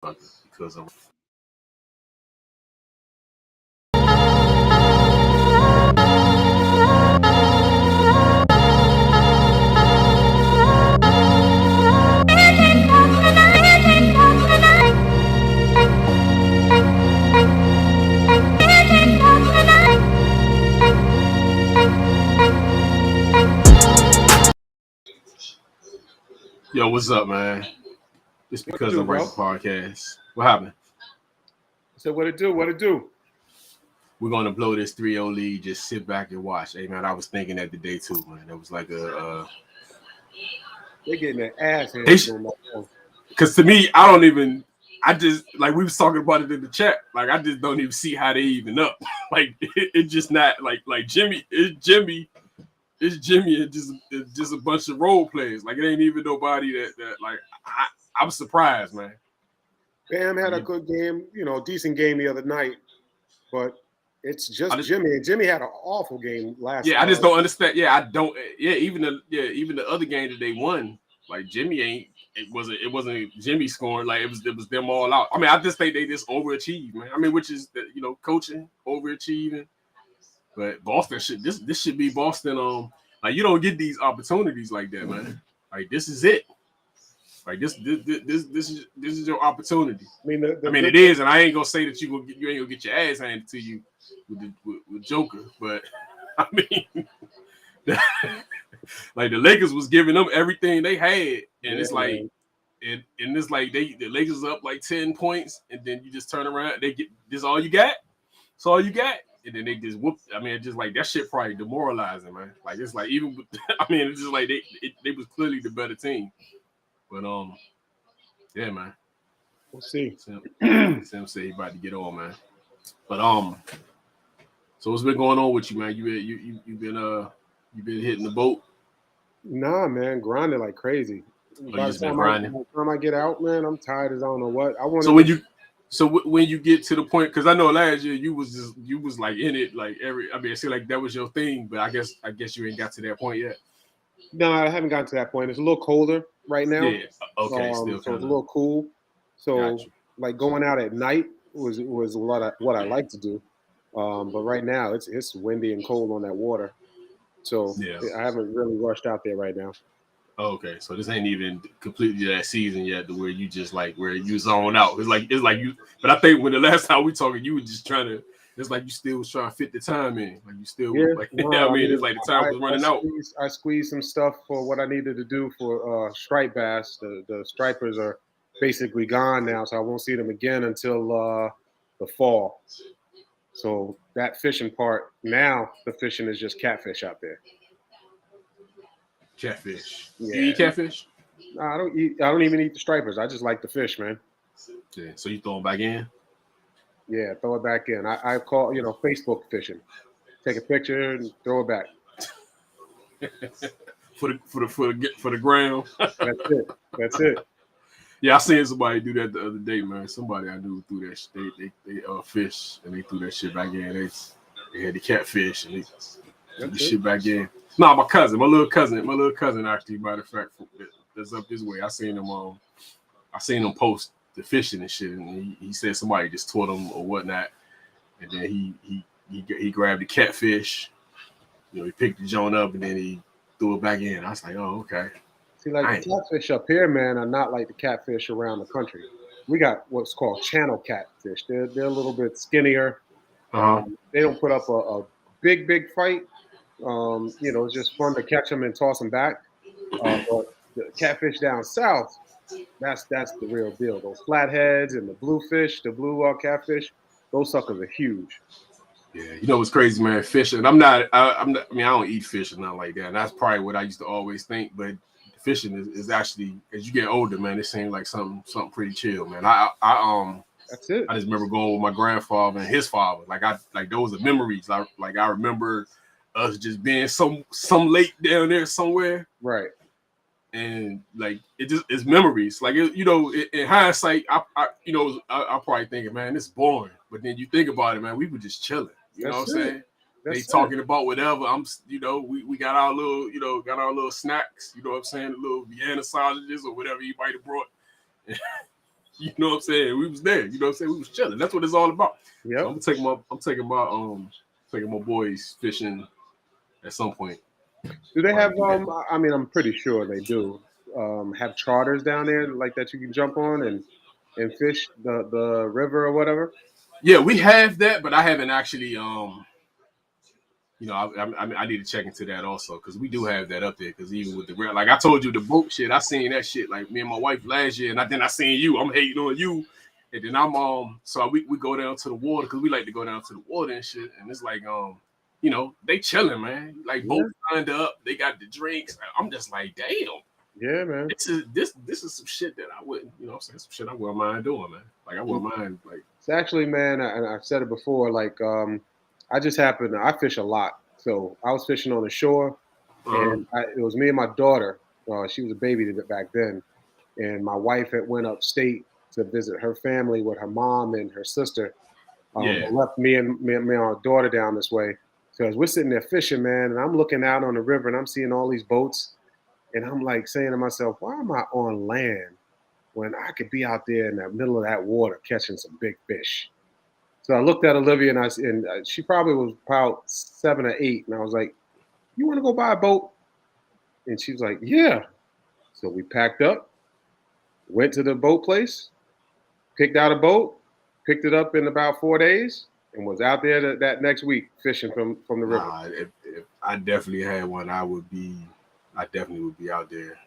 because of. Yo, what's up, man? It's What it because do, I'm writing bro? the podcast. What happened? So what it do? What it do? We're gonna blow this 3-0 lead. Just sit back and watch. Hey, man, I was thinking that today too, man. That was like They getting their ass they handed to them. because to me, I don't even. I just like we was talking about it in the chat. Like I just don't even see how they even up. Like it just not like Jimmy. It's Jimmy and just a bunch of role players. Like it ain't even nobody that like I'm surprised, man. Bam had a good game, decent game the other night, but it's just Jimmy. And Jimmy had an awful game last. Yeah, I just don't understand. Yeah, I don't. Yeah, even the other game that they won, like Jimmy ain't. It wasn't Jimmy scoring. Like it was them all out. I mean, I just think they just overachieved, man. I mean, which is coaching overachieving. But Boston this should be Boston. Like you don't get these opportunities like that, man. Like this is it. Like this is your opportunity. I mean, it is, and I ain't gonna say that you ain't gonna get your ass handed to you with Joker, but I mean, like the Lakers was giving them everything they had, and it's like, and it's like the Lakers up like 10 points, and then you just turn around, they get this all you got, it's all you got, and then they just whoop. I mean, it's just like that shit probably demoralizing, man. Like it's like even, I mean, it's just like they was clearly the better team, but yeah, man. We'll see. Sam said he about to get on, man. But so what's been going on with you, man? You've been hitting the boat? Nah, man, grinding like crazy. By the time I get out, man, I'm tired as I don't know what. I want. So when you get to the point, because I know last year you was like in it like every. I mean, it seemed like that was your thing, but I guess you ain't got to that point yet. No, I haven't gotten to that point. It's a little colder right now. Yeah. Okay. So it's a little cool. So like going out at night was what I like to do. But right now it's windy and cold on that water. So I haven't really rushed out there right now. Okay, so this ain't even completely that season yet, to where you just like where you zone out. It's like you. But I think when the last time we talking, you were just trying to. It's like you still was trying to fit the time in. Like you still like. No, I mean, it's like the time was running out. I squeezed some stuff for what I needed to do for striped bass. The stripers are basically gone now, so I won't see them again until the fall. So that fishing part now, the fishing is just catfish out there. Catfish. Yeah. You eat catfish? No, I don't even eat the stripers. I just like the fish, man. Yeah. So you throw them back in? Yeah, throw it back in. I call Facebook fishing. Take a picture and throw it back. for the ground. That's it. Yeah, I seen somebody do that the other day, man. Somebody I knew threw that shit. They fish and they threw that shit back in. They had the catfish and they threw the shit back in. No, my little cousin actually, matter of fact, that's up this way. I seen him post the fishing and shit, and he said somebody just taught him or whatnot, and then he grabbed the catfish, he picked the joint up and then he threw it back in. I was like, oh, okay. See, like the catfish up here, man, are not like the catfish around the country. We got what's called channel catfish. They're a little bit skinnier. They don't put up a big fight. It's just fun to catch them and toss them back. But the catfish down south, that's the real deal. Those flatheads and the bluefish, the blue catfish, those suckers are huge. Yeah, you know what's crazy, man? Fishing. I'm not. I mean, I don't eat fish or nothing like that. And that's probably what I used to always think. But fishing is actually, as you get older, man, it seems like something pretty chill, man. That's it. I just remember going with my grandfather and his father. Like those are memories. I remember us just being some lake down there somewhere. Right. And like it's memories. Like in hindsight, I probably thinking, man, it's boring. But then you think about it, man, we were just chilling. You know what I'm saying? They talking about whatever. We got our little snacks. You know what I'm saying? The little Vienna sausages or whatever you might have brought. You know what I'm saying? We was there. You know what I'm saying? We was chilling. That's what it's all about. Yep. So I'm taking my boys fishing at some point. Do they have? I mean, I'm pretty sure they do. Have charters down there like that you can jump on and fish the river or whatever. Yeah, we have that, but I haven't actually I need to check into that also because we do have that up there. Because even with the like I told you, the boat shit, I seen that shit like me and my wife last year, and then I seen you. I'm hating on you, and then I'm so we go down to the water because we like to go down to the water and shit, and it's like they chilling, man. Like boat lined up, they got the drinks. I'm just like, damn. Yeah, man. This is some shit that I wouldn't, I'm saying some shit I wouldn't mind doing, man. Like I wouldn't mind like. It's actually, man, and I've said it before. Like, I just happened. I fish a lot, so I was fishing on the shore, and it was me and my daughter. She was a baby back then, and my wife had went upstate to visit her family with her mom and her sister. But left me and our daughter down this way because we're sitting there fishing, man, and I'm looking out on the river and I'm seeing all these boats, and I'm like saying to myself, why am I on land when I could be out there in the middle of that water catching some big fish? So I looked at Olivia and she probably was about 7 or 8, and I was like, "You want to go buy a boat?" And she was like, "Yeah." So we packed up, went to the boat place, picked out a boat, picked it up in about 4 days, and was out there that next week fishing from the river. If I definitely had one, I definitely would be out there.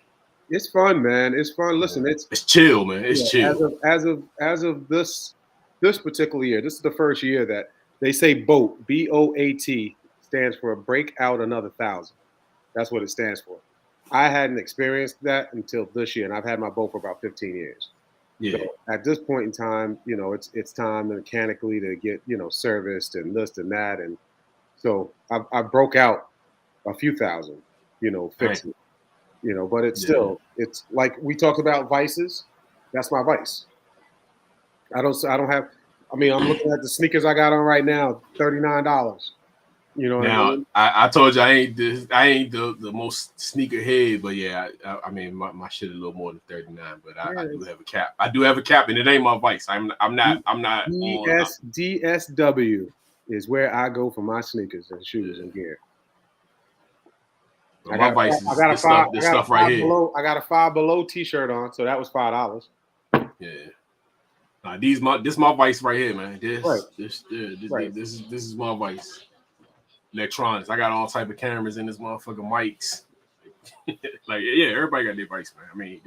It's fun, man. It's fun. Listen, it's chill, man. It's chill. As of this particular year, this is the first year that they say BOAT, BOAT, stands for break out another 1,000. That's what it stands for. I hadn't experienced that until this year, and I've had my boat for about 15 years. Yeah. So at this point in time, it's time mechanically to get serviced and this and that, and so I broke out a few thousand, fixing. But it's still, it's like we talked about vices. That's my vice. I don't have. I mean, I'm looking at the sneakers I got on right now, $39. Now, what I mean? I told you I ain't the most sneaker head, but yeah, I mean my shit a little more than 39, but I do have a cap. I do have a cap, and it ain't my vice. I'm not. DSW is where I go for my sneakers and shoes and gear. Well, my vice is this stuff right here. I got a Five Below T-shirt on, so that was $5. Yeah. This my vice right here, man. This is my vice. Electronics. I got all type of cameras in this motherfucking mics. Like, yeah, everybody got their vice, man. I mean,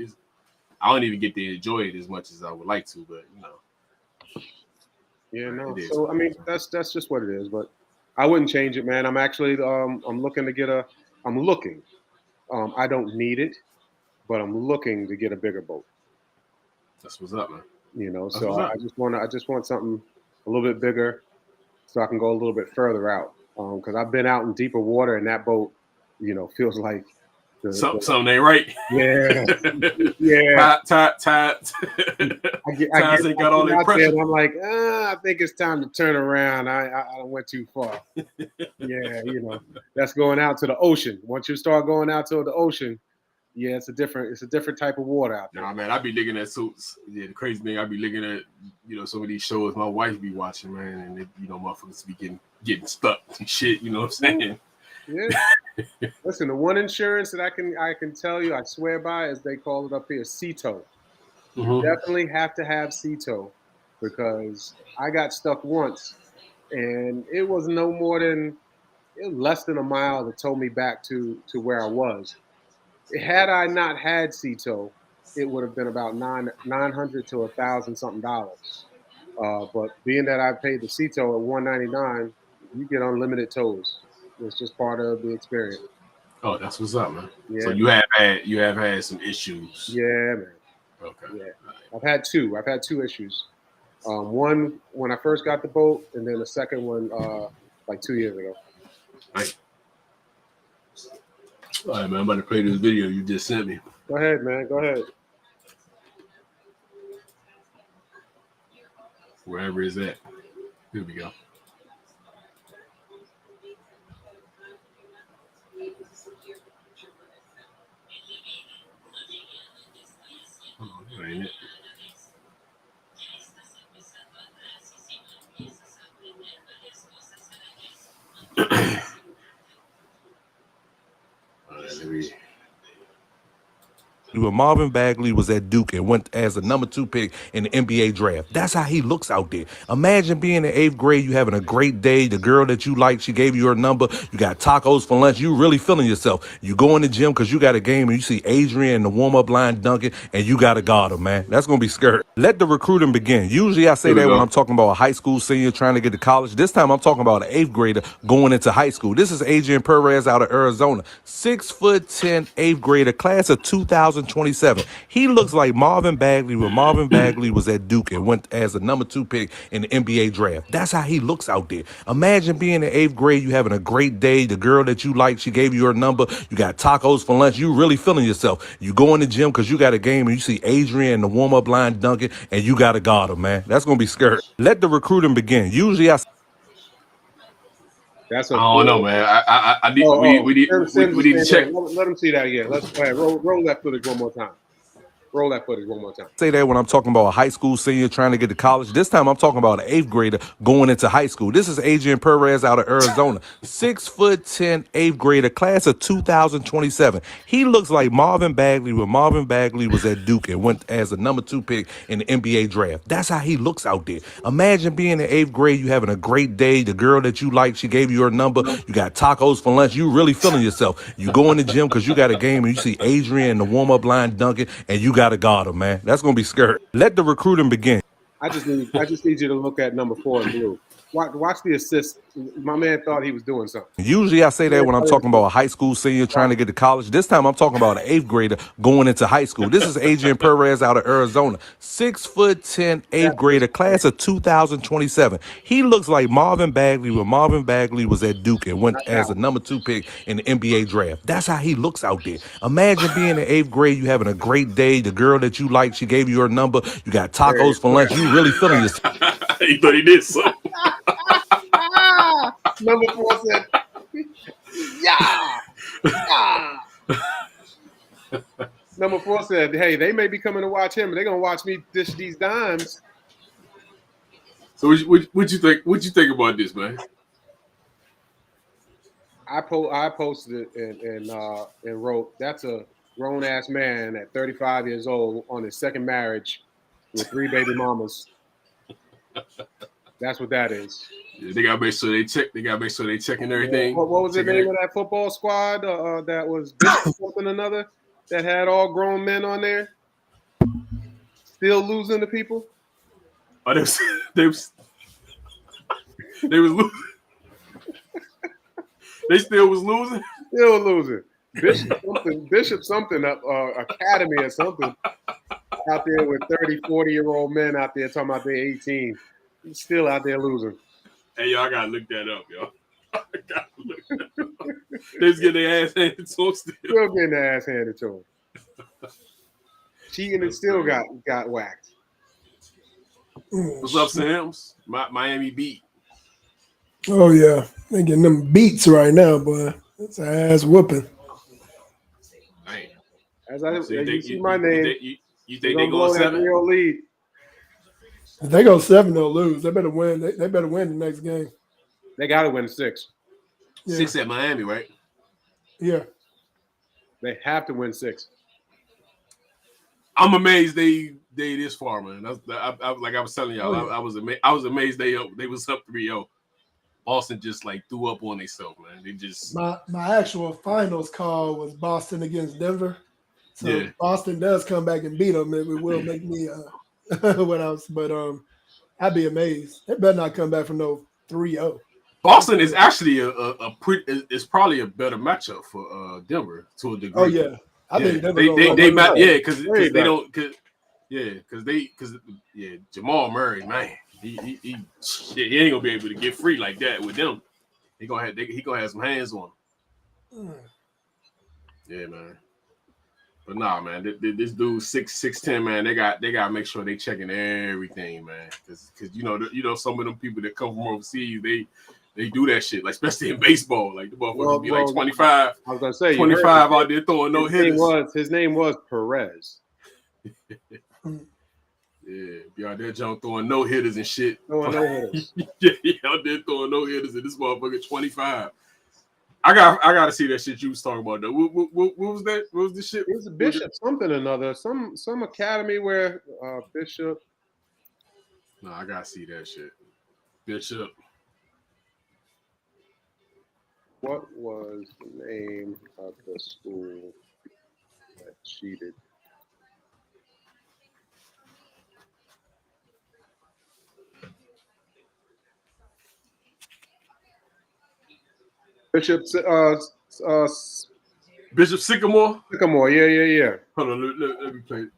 I don't even get to enjoy it as much as I would like to, but Yeah, no. So I mean, that's just what it is. But I wouldn't change it, man. I'm actually I'm looking to get a. I'm looking. I don't need it, but I'm looking to get a bigger boat. That's what's up, man. So I just want something a little bit bigger, so I can go a little bit further out. Because I've been out in deeper water, and that boat, feels like something ain't right. Yeah, yeah. Tight. I ain't got all that pressure. And I'm like, I think it's time to turn around. I went too far. Yeah, that's going out to the ocean. Once you start going out to the ocean, yeah, it's a different type of water out there. Nah, man, I be looking at suits. Yeah, the crazy thing, I be looking at some of these shows my wife be watching, man, and they, motherfuckers be getting stuck and shit. You know what I'm saying? Yeah. Listen, the one insurance that I can tell you, I swear by, as they call it up here, CETO. You definitely have to have CETO, because I got stuck once, and it was no more than less than a mile that towed me back to where I was. Had I not had CETO, it would have been about $900 to $1,000 something dollars. But being that I paid the CETO at $199, you get unlimited tows. It's just part of the experience. Oh, that's what's up, man. Yeah, so you have had some issues. Yeah, man. Okay. Yeah, I've had two issues. One when I first got the boat, and then the second one like 2 years ago. Right. All right, man. I'm about to play this video you just sent me. Go ahead, man. Go ahead. Wherever it's at. Here we go. Oh, that ain't it. when Marvin Bagley was at Duke and went as a number 2 pick in the NBA draft. That's how he looks out there. Imagine being in 8th grade, you having a great day. The girl that you like, she gave you her number. You got tacos for lunch. You really feeling yourself. You go in the gym because you got a game and you see Adrian in the warm-up line dunking and you got to guard him, man. That's going to be scary. Let the recruiting begin. Usually I say that when I'm talking about a high school senior trying to get to college. This time I'm talking about an 8th grader going into high school. This is Adrian Perez out of Arizona. 6'10", 8th grader, class of 2027. He looks like Marvin Bagley when Marvin Bagley was at Duke and went as a number 2 pick in the NBA draft. That's how he looks out there. Imagine being in 8th grade, you having a great day. The girl that you like, she gave you her number. You got tacos for lunch. You really feeling yourself. You go in the gym because you got a game and you see Adrian in the warm-up line dunking and you got to guard him, man. That's going to be scary. Let the recruiting begin. Usually I... That's a I don't know, man. I need we need to check. Let him see that again. Let's go ahead. Roll that footage one more time. Roll that footage one more time. Say that when I'm talking about a high school senior trying to get to college. This time I'm talking about an 8th grader going into high school. This is Adrian Perez out of Arizona. 6'10", 8th grader, class of 2027. He looks like Marvin Bagley when Marvin Bagley was at Duke and went as a number 2 pick in the NBA draft. That's how he looks out there. Imagine being in 8th grade, you having a great day. The girl that you like, she gave you her number. You got tacos for lunch. You really feeling yourself. You go in the gym because you got a game and you see Adrian in the warm-up line dunking and you got to guard him, man. That's going to be scary. Let the recruiting begin. I just need you to look at number 4 in blue. Watch the assist. My man thought he was doing something. Usually I say that when I'm talking about a high school senior trying to get to college. This time I'm talking about an 8th grader going into high school. This is Adrian Perez out of Arizona. 6'10", 8th grader, class of 2027. He looks like Marvin Bagley when Marvin Bagley was at Duke and went as a number 2 pick in the NBA draft. That's how he looks out there. Imagine being in 8th grade, you having a great day. The girl that you like, she gave you her number. You got tacos for lunch. You really feeling yourself. He thought he did something. Number 4 said, yeah. Number 4 said, hey, they may be coming to watch him, but they're going to watch me dish these dimes. So what you think? What you think about this, man? I posted it and wrote, that's a grown-ass man at 35 years old on his second marriage with 3 baby mamas. That's what that is. Yeah, they gotta make sure they check. They gotta make sure they checking everything. What was the name of that football squad? That was something another that had all grown men on there, still losing to people. Oh, they was losing. They still was losing. Still losing. Bishop something Academy or something out there with 30, 40-year-old men out there talking about they're 18. Still out there losing. Hey, y'all gotta look that up, y'all. They just getting their ass handed to them still. Still getting their ass handed to them. Cheating and still got whacked. What's up, Sam's? Miami beat. Oh yeah, they getting them beats right now, boy. It's an ass whooping. Dang. As I So you see my name, you think they going 7? Real lead. If they go 7, they'll lose. They better win. They better win the next game. They got to win 6. Yeah. 6 at Miami, right? Yeah. They have to win 6. I'm amazed they this far, man. I like I was telling y'all, I was amazed they was up 3-0. Boston just like threw up on themselves, man. They just my actual finals call was Boston against Denver. So yeah. if Boston does come back and beat them, it will make me what else. But I'd be amazed. They better not come back from no 3-0. Boston is actually it's probably a better matchup for Denver to a degree. Oh yeah, I think Denver because they don't because Jamal Murray, man, he ain't gonna be able to get free like that with them. He gonna have some hands on him. Yeah, man. But nah, man, this dude 6'10", man. They got to make sure they checking everything, man. Because you know some of them people that come from overseas, they do that shit, like especially in baseball. Like the motherfuckers be like 25. I was gonna say 25 out there throwing no hitters. His name was Perez. Yeah, be out there John throwing no hitters and shit. Throwing no hitters. Yeah, out there throwing no hitters and this motherfucker 25. I gotta see that shit you was talking about though. What was that? What was the shit? It was a Bishop something or another. Some academy where Bishop. No, I gotta see that shit. Bishop. What was the name of the school that cheated? Bishop Bishop Sycamore. Sycamore. Yeah. Hold on, let me play it.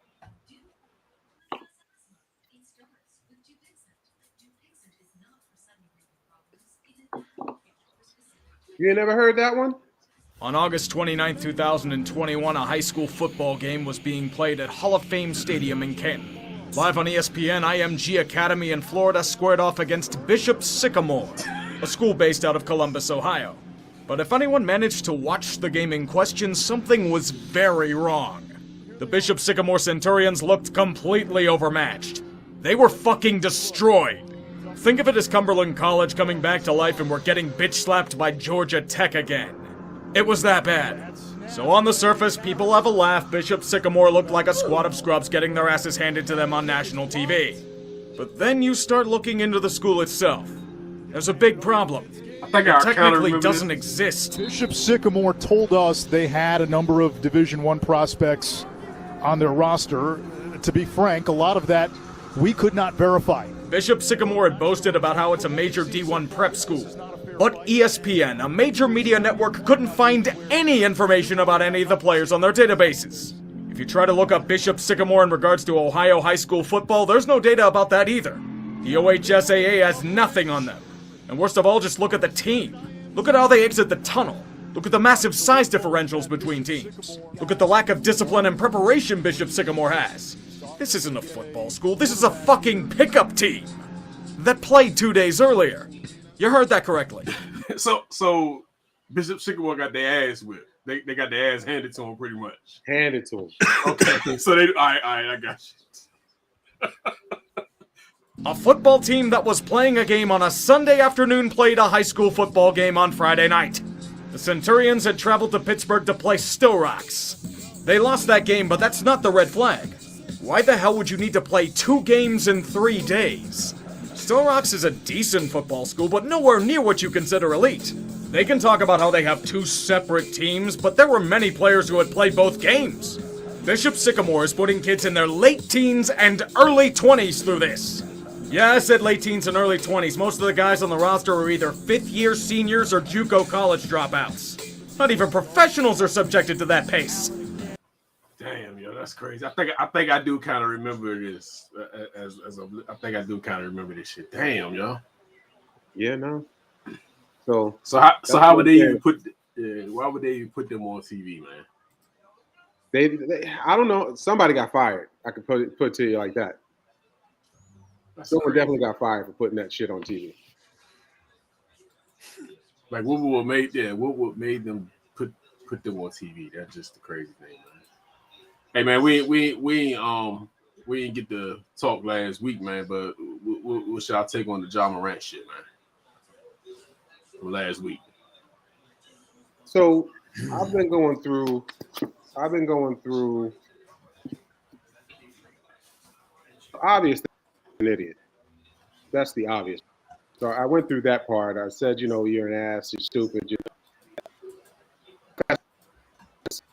You ain't never heard that one? On August 29, 2021, a high school football game was being played at Hall of Fame Stadium in Canton. Live on ESPN, IMG Academy in Florida squared off against Bishop Sycamore, a school based out of Columbus, Ohio. But if anyone managed to watch the game in question, something was very wrong. The Bishop Sycamore Centurions looked completely overmatched. They were fucking destroyed. Think of it as Cumberland College coming back to life and we're getting bitch-slapped by Georgia Tech again. It was that bad. So on the surface, people have a laugh. Bishop Sycamore looked like a squad of scrubs getting their asses handed to them on national TV. But then you start looking into the school itself. There's a big problem. I think It technically doesn't exist. Bishop Sycamore told us they had a number of Division I prospects on their roster. To be frank, a lot of that we could not verify. Bishop Sycamore had boasted about how it's a major D1 prep school. But ESPN, a major media network, couldn't find any information about any of the players on their databases. If you try to look up Bishop Sycamore in regards to Ohio high school football, there's no data about that either. The OHSAA has nothing on them. And worst of all, just look at the team. Look at how they exit the tunnel. Look at the massive size differentials between teams. Look at the lack of discipline and preparation Bishop Sycamore has. This isn't a football school, this is a fucking pickup team that played 2 days earlier. You heard that correctly. So Bishop Sycamore got their ass whipped. They got their ass handed to them pretty much. Handed to them. Okay, so they, all right, I got you. A football team that was playing a game on a Sunday afternoon played a high school football game on Friday night. The Centurions had traveled to Pittsburgh to play Still Rocks. They lost that game, but that's not the red flag. Why the hell would you need to play 2 games in 3 days? Still Rocks is a decent football school, but nowhere near what you consider elite. They can talk about how they have 2 separate teams, but there were many players who had played both games. Bishop Sycamore is putting kids in their late teens and early 20s through this. Yeah, I said late teens and early 20s. Most of the guys on the roster are either 5th-year seniors or JUCO college dropouts. Not even professionals are subjected to that pace. Damn, yo, that's crazy. I think I do kind of remember this. I think I do kind of remember this shit. Damn, yo. Yeah, no. So how would they even put? Why would they even put them on TV, man? They I don't know. Somebody got fired. I could put it to you like that. Someone definitely got fired for putting that shit on TV. Like what would made them put them on TV? That's just the crazy thing, man. Hey man, we didn't get to talk last week, man. But what should I take on the Ja Morant shit, man? From last week. So I've been going through. Obvious, an idiot. That's the obvious. So I went through that part. I said, you're an ass. You're stupid.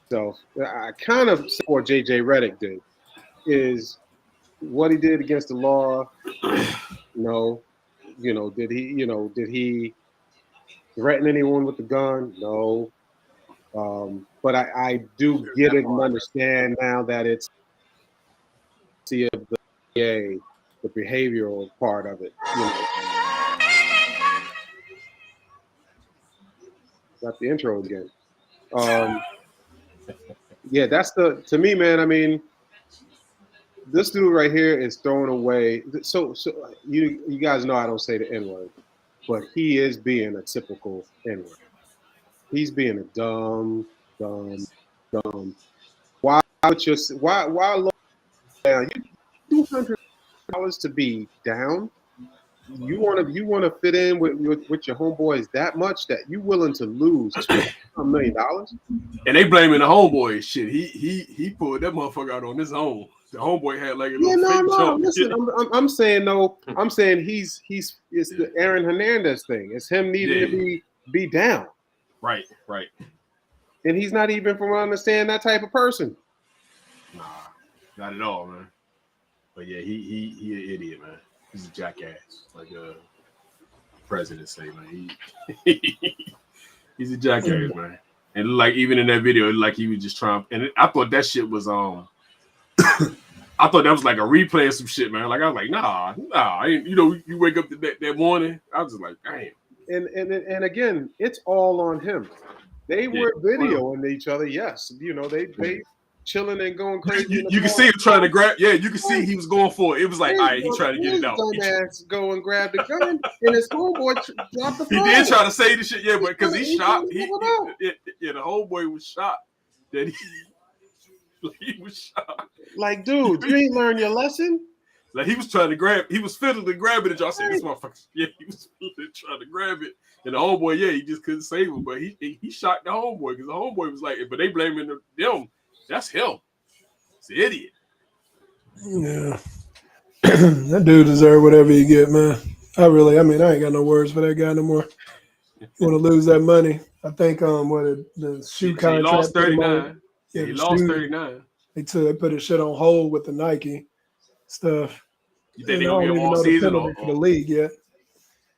So I kind of support JJ Redick did is what he did against the law. No, did he threaten anyone with the gun? No. But I do get it and understand now that it's the behavioral part of it. Got the intro again. Yeah, that's to me, man. I mean, this dude right here is throwing away. So you guys know I don't say the N-word, but he is being a typical N-word. He's being a dumb. Why low down? You $200 to be down. you want to fit in with your homeboys that much that you willing to lose $2 million? And they blaming the homeboy shit. He pulled that motherfucker out on his own. The homeboy had like a little fake jump. Listen, I'm saying though. I'm saying he's it's the Aaron Hernandez thing. It's him needing to be down. Right. And he's not even from understand that type of person. Nah, not at all, man. But yeah, he an idiot, man. He's a jackass, like president say, man. He's a jackass, man. And like even in that video, like he was just trying. And I thought that shit was I thought that was like a replay of some shit, man. Like I was like, nah. You wake up that morning, I was just like, damn. And again, it's all on him. They were videoing each other. Yes, they chilling and going crazy. You can see him trying to grab. Yeah, you can see he was going for it. It was like, all right, he trying to get it out. Dumbass go and grab the gun, and his homeboy dropped the phone. He did try to say the shit, yeah, but because he shot. The homeboy was shot. That he was shot. Like, dude, you ain't learned your lesson. Like he was trying to grab. He was fiddling to grab it. And y'all said, this motherfucker. Yeah, he was fiddling trying to grab it. And the homeboy, he just couldn't save him. But he shot the homeboy because the homeboy was like, but they blaming them. That's him. He's an idiot. Yeah. That dude deserve whatever he get, man. I ain't got no words for that guy no more. You want to lose that money. I think the shoe contract. He lost 39. Yeah, he lost 39. They put his shit on hold with the Nike stuff. You think they're going to get him all season for the league yet?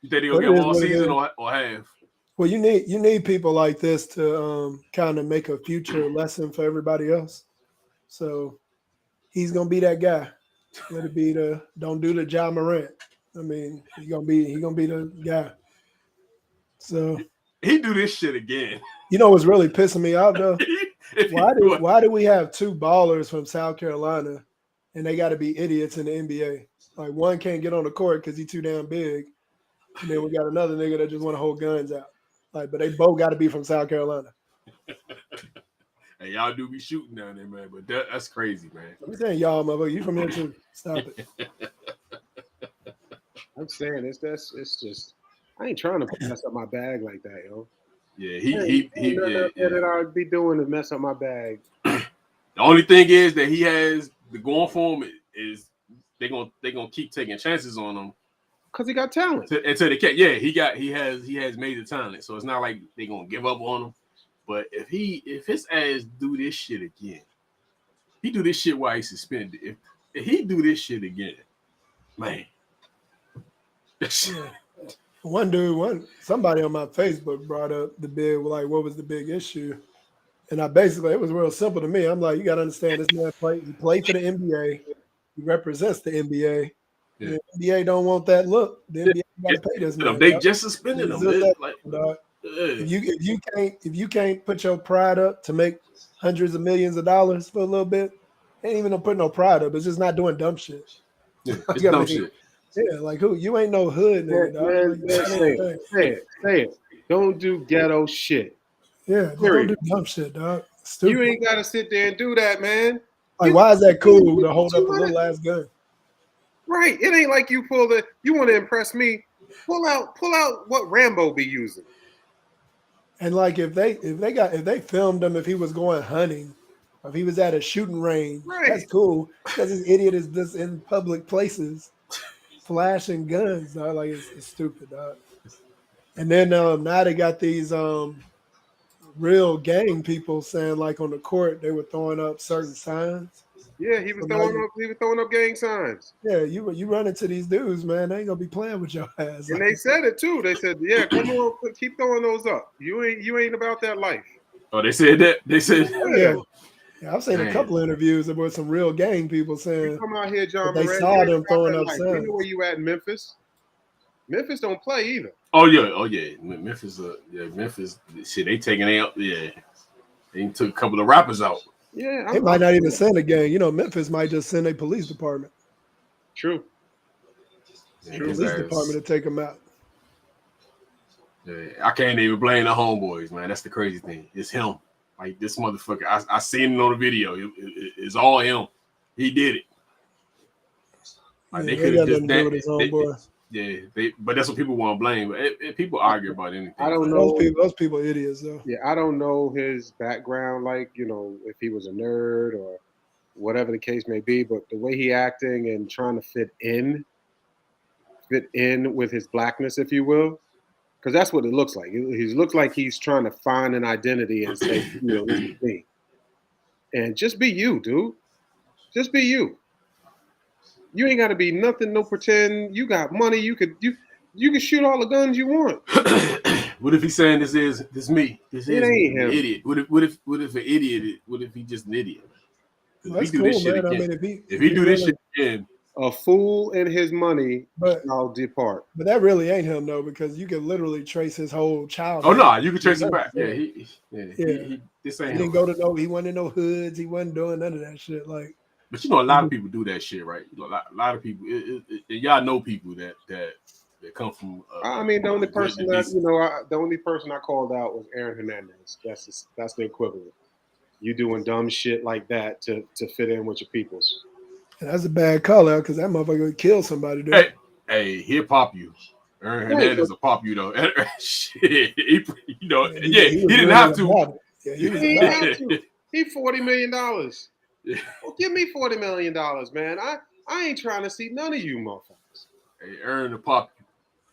You think they're going to get him all season or half? Well, you need people like this to kind of make a future lesson for everybody else. So he's gonna be that guy. Let it be don't do the Ja Morant. I mean, he's gonna be the guy. So he do this shit again. You know what's really pissing me off though? Why do we have two ballers from South Carolina and they got to be idiots in the NBA? Like one can't get on the court because he's too damn big, and then we got another nigga that just want to hold guns out. Like, but they both got to be from South Carolina. Hey, y'all do be shooting down there, man. But that's crazy, man. I'm saying y'all, motherfucker. You from here too? Stop it. I'm saying it's just. I ain't trying to mess up my bag like that, yo. Yeah, he What I'd be doing to mess up my bag. The only thing is that he has the going for him is they gonna keep taking chances on him. Because he got talent. Until they can't. Yeah, he has major talent. So it's not like they're gonna give up on him. But if his ass do this shit again, he do this shit while he's suspended. If he do this shit again, man. Somebody on my Facebook brought up the big, like, what was the big issue? And it was real simple to me. I'm like, you gotta understand this man he played for the NBA, he represents the NBA. Yeah. The NBA don't want that look. The NBA got to pay this man. They just suspended him. If you can't put your pride up to make hundreds of millions of dollars for a little bit, ain't even gonna put no pride up. It's just not doing dumb shit. Yeah, it's dumb shit. Yeah, like who? You ain't no hood nigga, Say it. Don't do ghetto shit. Yeah, don't do dumb shit, dog. Stupid. You ain't gotta sit there and do that, man. Like, why is that cool to hold up a little ass gun? Right. It ain't like you want to impress me. Pull out what Rambo be using. And like if they filmed him if he was going hunting, or if he was at a shooting range, right. That's cool. Because this idiot is just in public places flashing guns, dog. Like it's stupid, dog. And then now they got these real gang people saying like on the court they were throwing up certain signs. Yeah, he was throwing up gang signs. Yeah, you run into these dudes, man. They ain't gonna be playing with your ass. And they said it too. They said, "Yeah, come on, keep throwing those up. You ain't about that life." Oh, they said that. They said, yeah. I've seen a couple of interviews with some real gang people saying, you "Come out here, John. They saw them throwing up signs." You know where you at in Memphis? Memphis don't play either. Oh yeah. Memphis. Memphis. Shit, they taking out. Yeah, they took a couple of rappers out. Yeah, they might not even send a gang. You know, Memphis might just send a police department. True. Police department to take them out. Yeah, I can't even blame the homeboys, man. That's the crazy thing. It's him. Like this motherfucker. I seen him on the video. It's all him. He did it. Like they could have just Yeah, but that's what people want to blame. But people argue about anything. I don't know. Those people idiots though. Yeah, I don't know his background, like, if he was a nerd or whatever the case may be, but the way he acting and trying to fit in with his blackness, if you will, because that's what it looks like. He looks like he's trying to find an identity and say, this is me. And just be you, dude. Just be you. You ain't got to be nothing, no pretend. You got money. You can shoot all the guns you want. What if he's saying this me? This it is ain't me, him. An idiot. What if an idiot? What if he just an idiot? Well, if he do this shit again, if he do this shit again, a fool and his money shall depart. But that really ain't him though, because you can literally trace his whole childhood. Oh no, you can trace him back. Yeah, this ain't. He didn't go to he wasn't in no hoods. He wasn't doing none of that shit. Like, but a lot of people do that shit, right? A lot of people. Y'all know people that come from. I mean, the only person the only person I called out was Aaron Hernandez. That's the equivalent. You doing dumb shit like that to fit in with your peoples. And that's a bad call out because that motherfucker would kill somebody, dude. Hey, he'll pop you. Aaron Hernandez will pop you though. Shit, he didn't have to. Yeah, he didn't have to. He $40 million. Yeah. Well, give me $40 million, man. I ain't trying to see none of you motherfuckers. Hey, Aaron will pop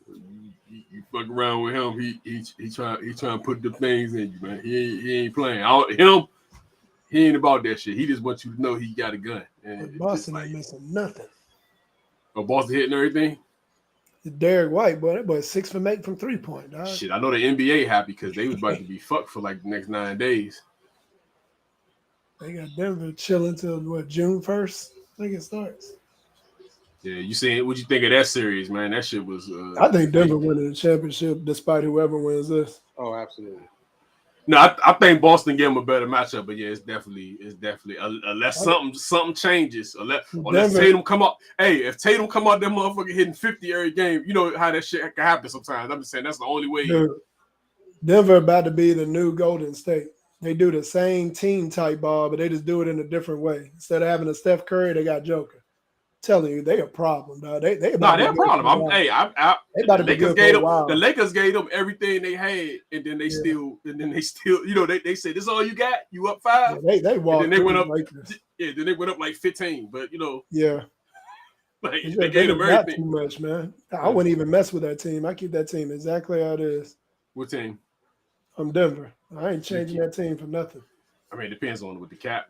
you. You fuck around with him. He trying to put the things in you, man. He ain't playing. He ain't about that shit. He just wants you to know he got a gun. And Boston ain't missing nothing. Oh, Boston hitting everything? Derek White, boy, that boy's 6 from 8 from 3-point, dog. Shit, I know the NBA happy because they was about to be fucked for like the next 9 days. They got Denver chilling till June 1st? I think it starts. Yeah, what you think of that series, man? That shit was. I think Denver winning the championship despite whoever wins this. Oh, absolutely. No, I think Boston gave them a better matchup, but yeah, it's definitely unless something changes, unless Tatum come out. Hey, if Tatum come out, that motherfucker hitting 50 every game, you know how that shit can happen sometimes. I'm just saying that's the only way. Dude, Denver about to be the new Golden State. They do the same team type ball, but they just do it in a different way. Instead of having a Steph Curry, they got Joker. Telling you, they a problem, dog. They're a problem. The Lakers gave them everything they had, and then they still, they said, "This is all you got. You up 5." Yeah, they walked. And then they went up. Yeah, then they went up like 15. But like they gave them everything. Too much, man. I wouldn't even mess with that team. I keep that team exactly how it is. What team? I'm Denver. I ain't changing that team for nothing. I mean, it depends on what the cap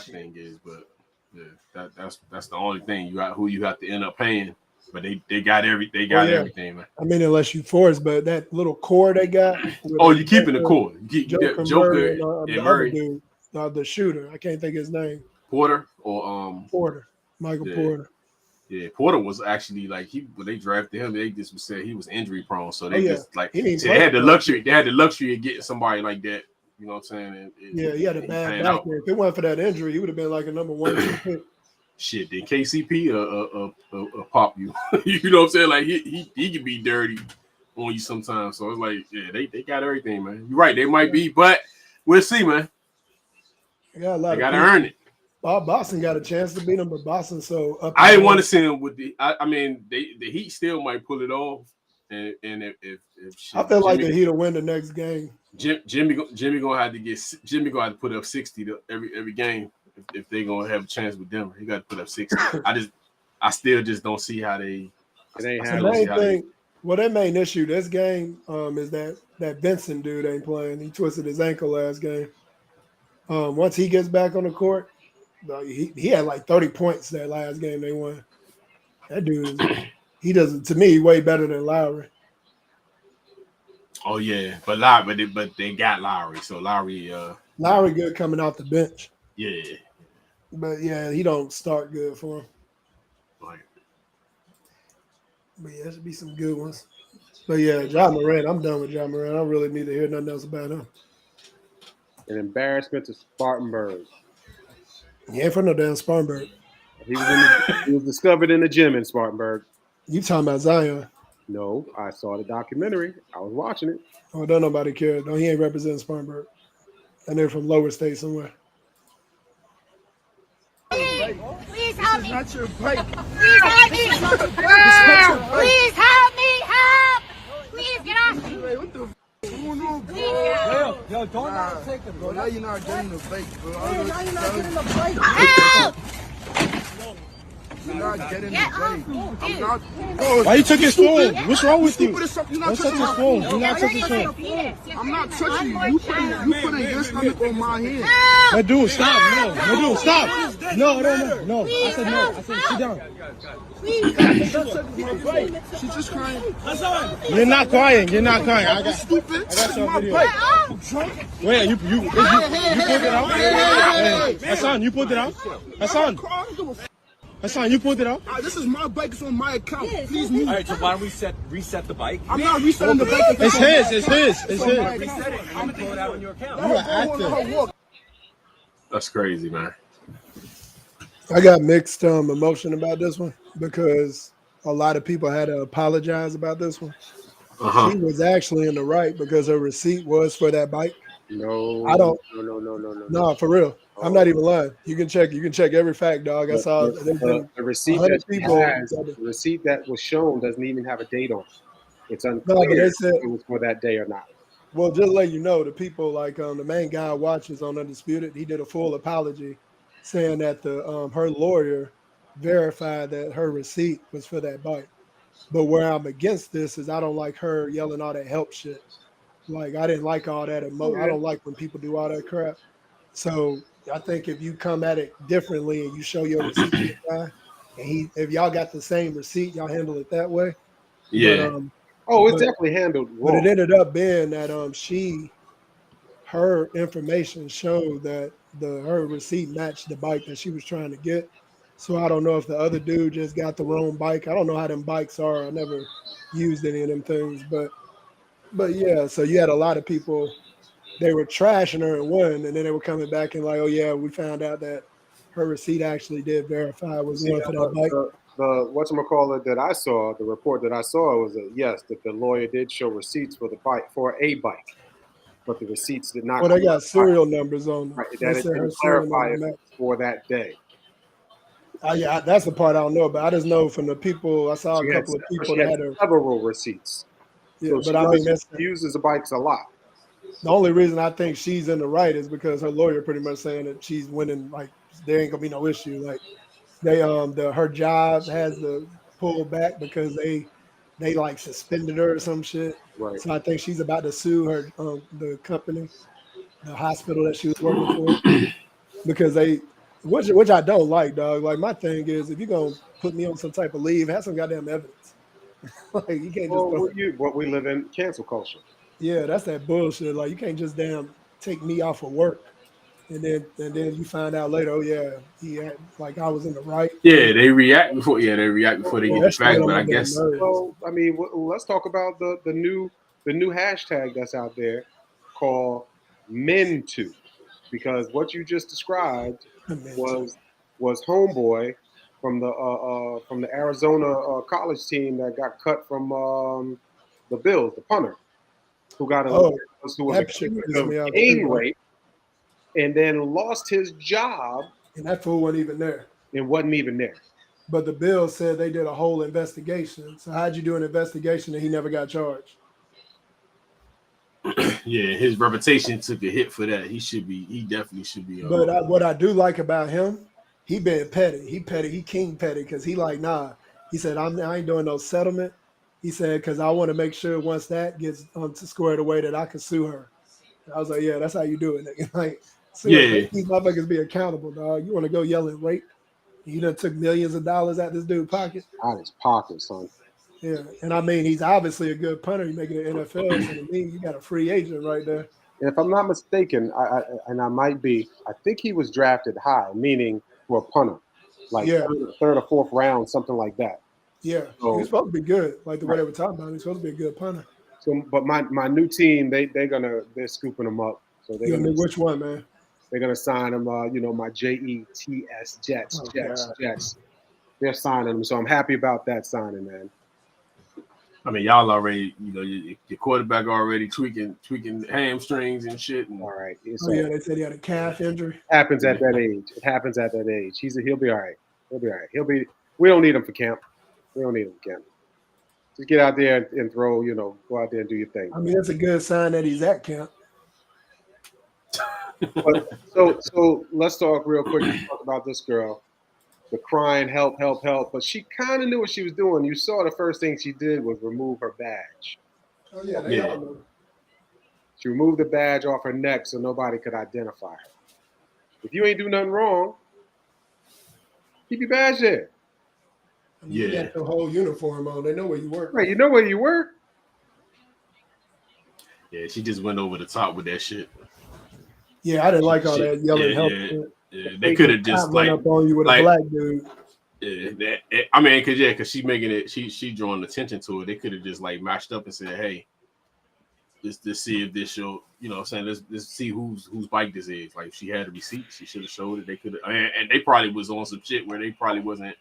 thing is, but. Yeah, that's the only thing who you have to end up paying, but they got everything, man. I mean, unless you force, but that little core they got. You keeping the core? Joker and Murray, dude, the shooter. I can't think of his name. Porter or Porter, Michael Porter. Yeah, Porter was actually like when they drafted him, they just said he was injury prone, so they they had the luxury. They had the luxury of getting somebody like that. You know what I'm saying? He had a bad back there. If it wasn't for that injury, he would have been like a number 1 pick. Shit, did KCP pop you? You know what I'm saying? Like he can be dirty on you sometimes. So it's like, yeah, they got everything, man. You're right, they might be, but we'll see, man. They got to earn it. Boston got a chance to beat them, but Boston so up. I didn't want to see him with the Heat still might pull it off. And if I feel like the Heat will win the next game. Jimmy gonna have to put up 60 every game if they gonna have a chance with Denver. He got to put up 60. I still just don't see how they. It ain't happening. Their main issue this game is that Vincent dude ain't playing. He twisted his ankle last game. Once he gets back on the court, he had like 30 points that last game they won. That dude he does to me way better than Lowry. Oh yeah, but they got Lowry, so Lowry good coming off the bench. Yeah, but yeah, he don't start good for him. Right. But yeah, there should be some good ones. But yeah, Ja Morant, I'm done with Ja Morant. I don't really need to hear nothing else about him. An embarrassment to Spartanburg. He ain't from no damn Spartanburg. He was discovered in the gym in Spartanburg. You talking about Zion? No, I saw the documentary. I was watching it. Oh, don't nobody care. No, he ain't representing Spartanburg. And they're from lower state somewhere. Please help me. This is not your break. Please help me. Please Bro, now you're not getting the bike, bro. Now you're not getting the bike. You're not getting the bike. I'm not. Why you took his phone? What's wrong with you? You're not Don't touch touching his my phone. Do not touch his phone. I'm not touching you. You putting your stomach on my hand. No, dude, stop. No, dude, stop. No. I said no. I said sit down. She's just crying. You're not crying. I got Stupid. I got your video. Wait, you pulled it out? Hey, Hassan, you pulled it out? Hassan, you pulled it out? This is my bike. It's on my account. Please move. All right, so why don't we reset the bike? I'm not resetting the bike. It's his. Reset it. I'm gonna pull it out on your account. You are active. That's crazy, man. I got mixed emotion about this one because a lot of people had to apologize about this one. She was actually in the right because her receipt was for that bike. No, I don't. No, For real. I'm not even lying. You can check every fact, dog. I saw the receipt the receipt that was shown doesn't even have a date on it. It's unclear if it was for that day or not. Well, just to let you know, the people like the main guy watches on Undisputed, he did a full apology saying that her lawyer verified that her receipt was for that bike. But where I'm against this is I don't like her yelling all that help shit. Like, I didn't like all that I don't like when people do all that crap. So I think if you come at it differently and you show your receipt to the guy, and if y'all got the same receipt, y'all handle it that way. Yeah. But, it's definitely handled wrong. But it ended up being that her information showed that her receipt matched the bike that she was trying to get. So I don't know if the other dude just got the wrong bike. I don't know how them bikes are. I never used any of them things, but yeah. So you had a lot of people. They were trashing her and one, and then they were coming back and like, oh yeah, we found out that her receipt actually did verify was one for that bike. The whatchamacallit that I saw, the report that I saw was that yes, that the lawyer did show receipts for the bike for a bike, but the receipts did not. Well, they got serial numbers on them. Right, that it didn't clarify for that day. Yeah, that's the part I don't know about. I just know from the people I saw a couple of people that had several receipts. Yeah, so but I mean, she uses the bikes a lot. The only reason I think she's in the right is because her lawyer pretty much saying that she's winning. Like there ain't gonna be no issue. Like they her job has to pull back because they like suspended her or some shit. Right. So I think she's about to sue her the company, the hospital that she was working for, because which I don't like, dog. Like my thing is if you're gonna put me on some type of leave, have some goddamn evidence. Like you can't just what we live in cancel culture. Yeah, that's that bullshit. Like you can't just take me off of work, and then you find out later. Oh yeah, he had, like I was in the right. Yeah, they react before. Yeah, they react before they get the fact. But I guess. Well, I mean, let's talk about the new hashtag that's out there called Men2, because what you just described was homeboy from the Arizona college team that got cut from the Bills, the punter. Who got who was accused of gang rape and then lost his job. And that fool wasn't even there. It wasn't even there. But the Bills said they did a whole investigation. So how'd you do an investigation and he never got charged? Yeah, his reputation took a hit for that. He definitely should be. But what I do like about him, he been petty. He king petty because he like, nah. He said, I ain't doing no settlement. He said, because I want to make sure once that gets squared away that I can sue her. I was like, yeah, that's how you do it, nigga. Like, these motherfuckers be accountable, dog. You want to go yell and rape? You done took millions of dollars out this dude's pocket. Out his pocket, son. Yeah, and I mean, he's obviously a good punter. He's making an NFL. So to me, you got a free agent right there. If I'm not mistaken, I might be, I think he was drafted high, meaning for a punter, like third or fourth round, something like that. Yeah, so, he's supposed to be good. Like the way they were talking about him, he's supposed to be a good punter. So, but my new team, they're scooping him up. So they're gonna, which one, man? They're gonna sign him. My JETS Jets. They're signing him, so I'm happy about that signing, man. I mean, y'all already, your quarterback already tweaking hamstrings and shit. And, all right. They said he had a calf injury. Happens at that age. It happens at that age. He'll be all right. We don't need him for camp. Just get out there and throw, go out there and do your thing. I mean, it's a good sign that he's at camp. But so let's talk real quick. Talk about this girl, the crying, help, help, help. But she kind of knew what she was doing. You saw the first thing she did was remove her badge. Oh yeah, they all know. She removed the badge off her neck so nobody could identify her. If you ain't do nothing wrong, keep your badge there. I mean, you got the whole uniform on. They know where you work. Right, you know where you work. Yeah, she just went over the top with that shit. Yeah, I didn't like all that yelling help. Yeah, they could have just like up on you with a black dude. Yeah, I mean, cause she's making it. She drawing attention to it. They could have just like matched up and said, "Hey, let's see if this show, you know, what I'm saying let's see whose bike this is." Like, if she had a receipt, she should have showed it. They could have, and they probably was on some shit where they probably wasn't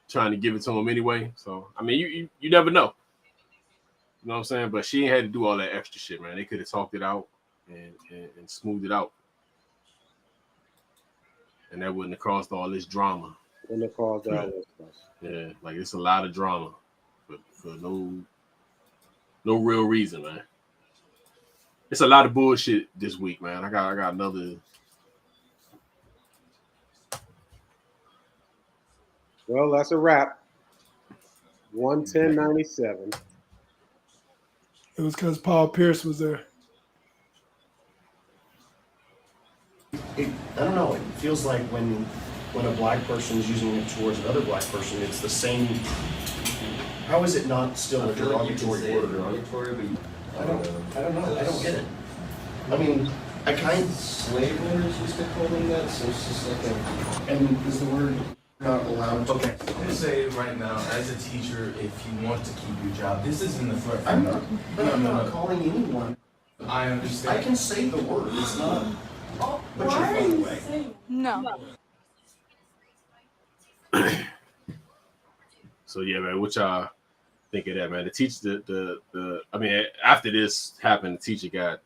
trying to give it to him anyway. So I mean, you never know. You know what I'm saying? But she ain't had to do all that extra shit, man. They could have talked it out and smoothed it out. And that wouldn't have caused all this drama. Wouldn't have caused all this stuff. Yeah, like it's a lot of drama for no real reason, man. It's a lot of bullshit this week, man. I got another. Well, that's a wrap. 110.97. It was because Paul Pierce was there. I don't know. It feels like when a black person is using it towards another black person, it's the same. How is it not still a derogatory word? I don't know. I don't get it. I mean, slave owners used to call them that, so it's just like a. And is the word not allowed? Okay. I'm gonna say right now, as a teacher, if you want to keep your job, this isn't a threat. I'm not calling anyone. I understand. I can say the word. It's not. Put your phone away. No. So yeah, man, what y'all think of that, man? The teacher, I mean, after this happened, the teacher got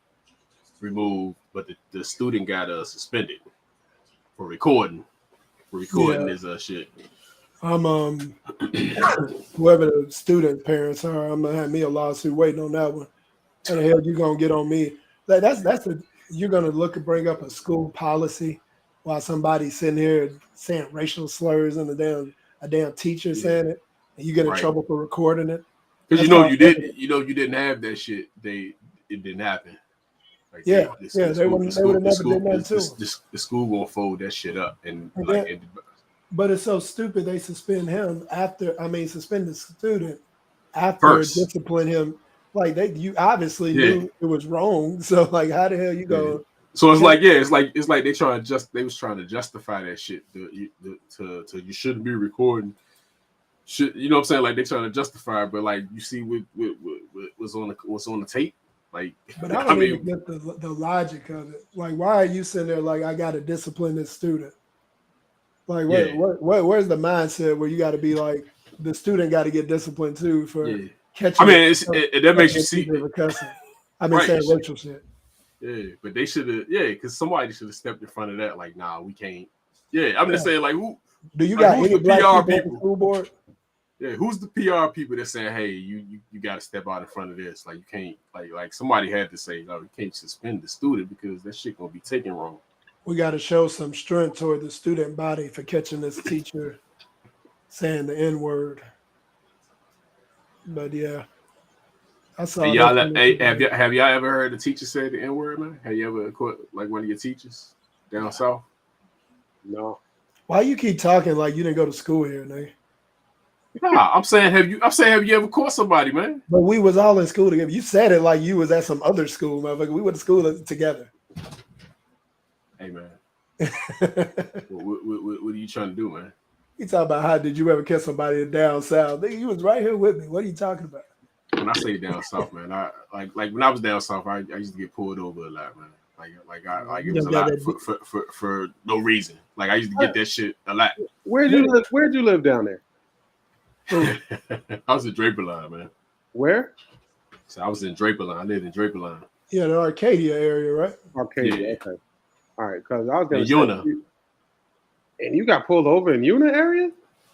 removed, but the student got suspended for recording his shit. I'm whoever the student parents are, I'm gonna have me a lawsuit waiting on that one. How the hell you gonna get on me? Like you're gonna bring up a school policy while somebody's sitting here saying racial slurs and a damn teacher saying it, and you get in trouble for recording it. Because you didn't have that shit. It didn't happen. Like they would have never done that too. The school gonna fold that shit up but it's so stupid they suspend the student after discipline him. Like you obviously knew it was wrong. So like, how the hell you go? Yeah. So it's like they was trying to justify that shit. To you shouldn't be recording. You know what I'm saying? Like they trying to justify it, but like you see what's on the tape. Like, but I don't even get the logic of it. Like, why are you sitting there like I got to discipline this student? Like, where's the mindset where you got to be like the student got to get disciplined too for catching? I mean, that makes you see. I've been saying racial shit. Yeah, but they should have. Yeah, because somebody should have stepped in front of that. Like, nah, we can't. Yeah, I'm just saying, like, who? Do you got any black people on the school board? Yeah, who's the PR people that saying, hey, you got to step out in front of this? Like, you can't. Like somebody had to say, no, you can't suspend the student because that shit gonna be taken wrong. We got to show some strength toward the student body for catching this teacher saying the N-word. But yeah, I saw. Have y'all ever heard a teacher say the N-word, man? Have you ever caught like one of your teachers down south? No. Why you keep talking like you didn't go to school here, Nate? Nah, I'm saying have you ever caught somebody, man? But we was all in school together. You said it like you was at some other school, motherfucker. We went to school together. Hey, man. what are you trying to do, man? You talking about how did you ever catch somebody down south? Nigga, you was right here with me. What are you talking about? When I say down south, man, I like when I was down south, I used to get pulled over a lot, man. Like it was a lot for no reason. Like I used to get that shit a lot. Where'd you live down there? I was in Draperline, man. Where? So I was in Draperline. I lived in Draperline. Yeah, the Arcadia area, right? Arcadia, okay. All right, because I was going to say, and you got pulled over in Una area?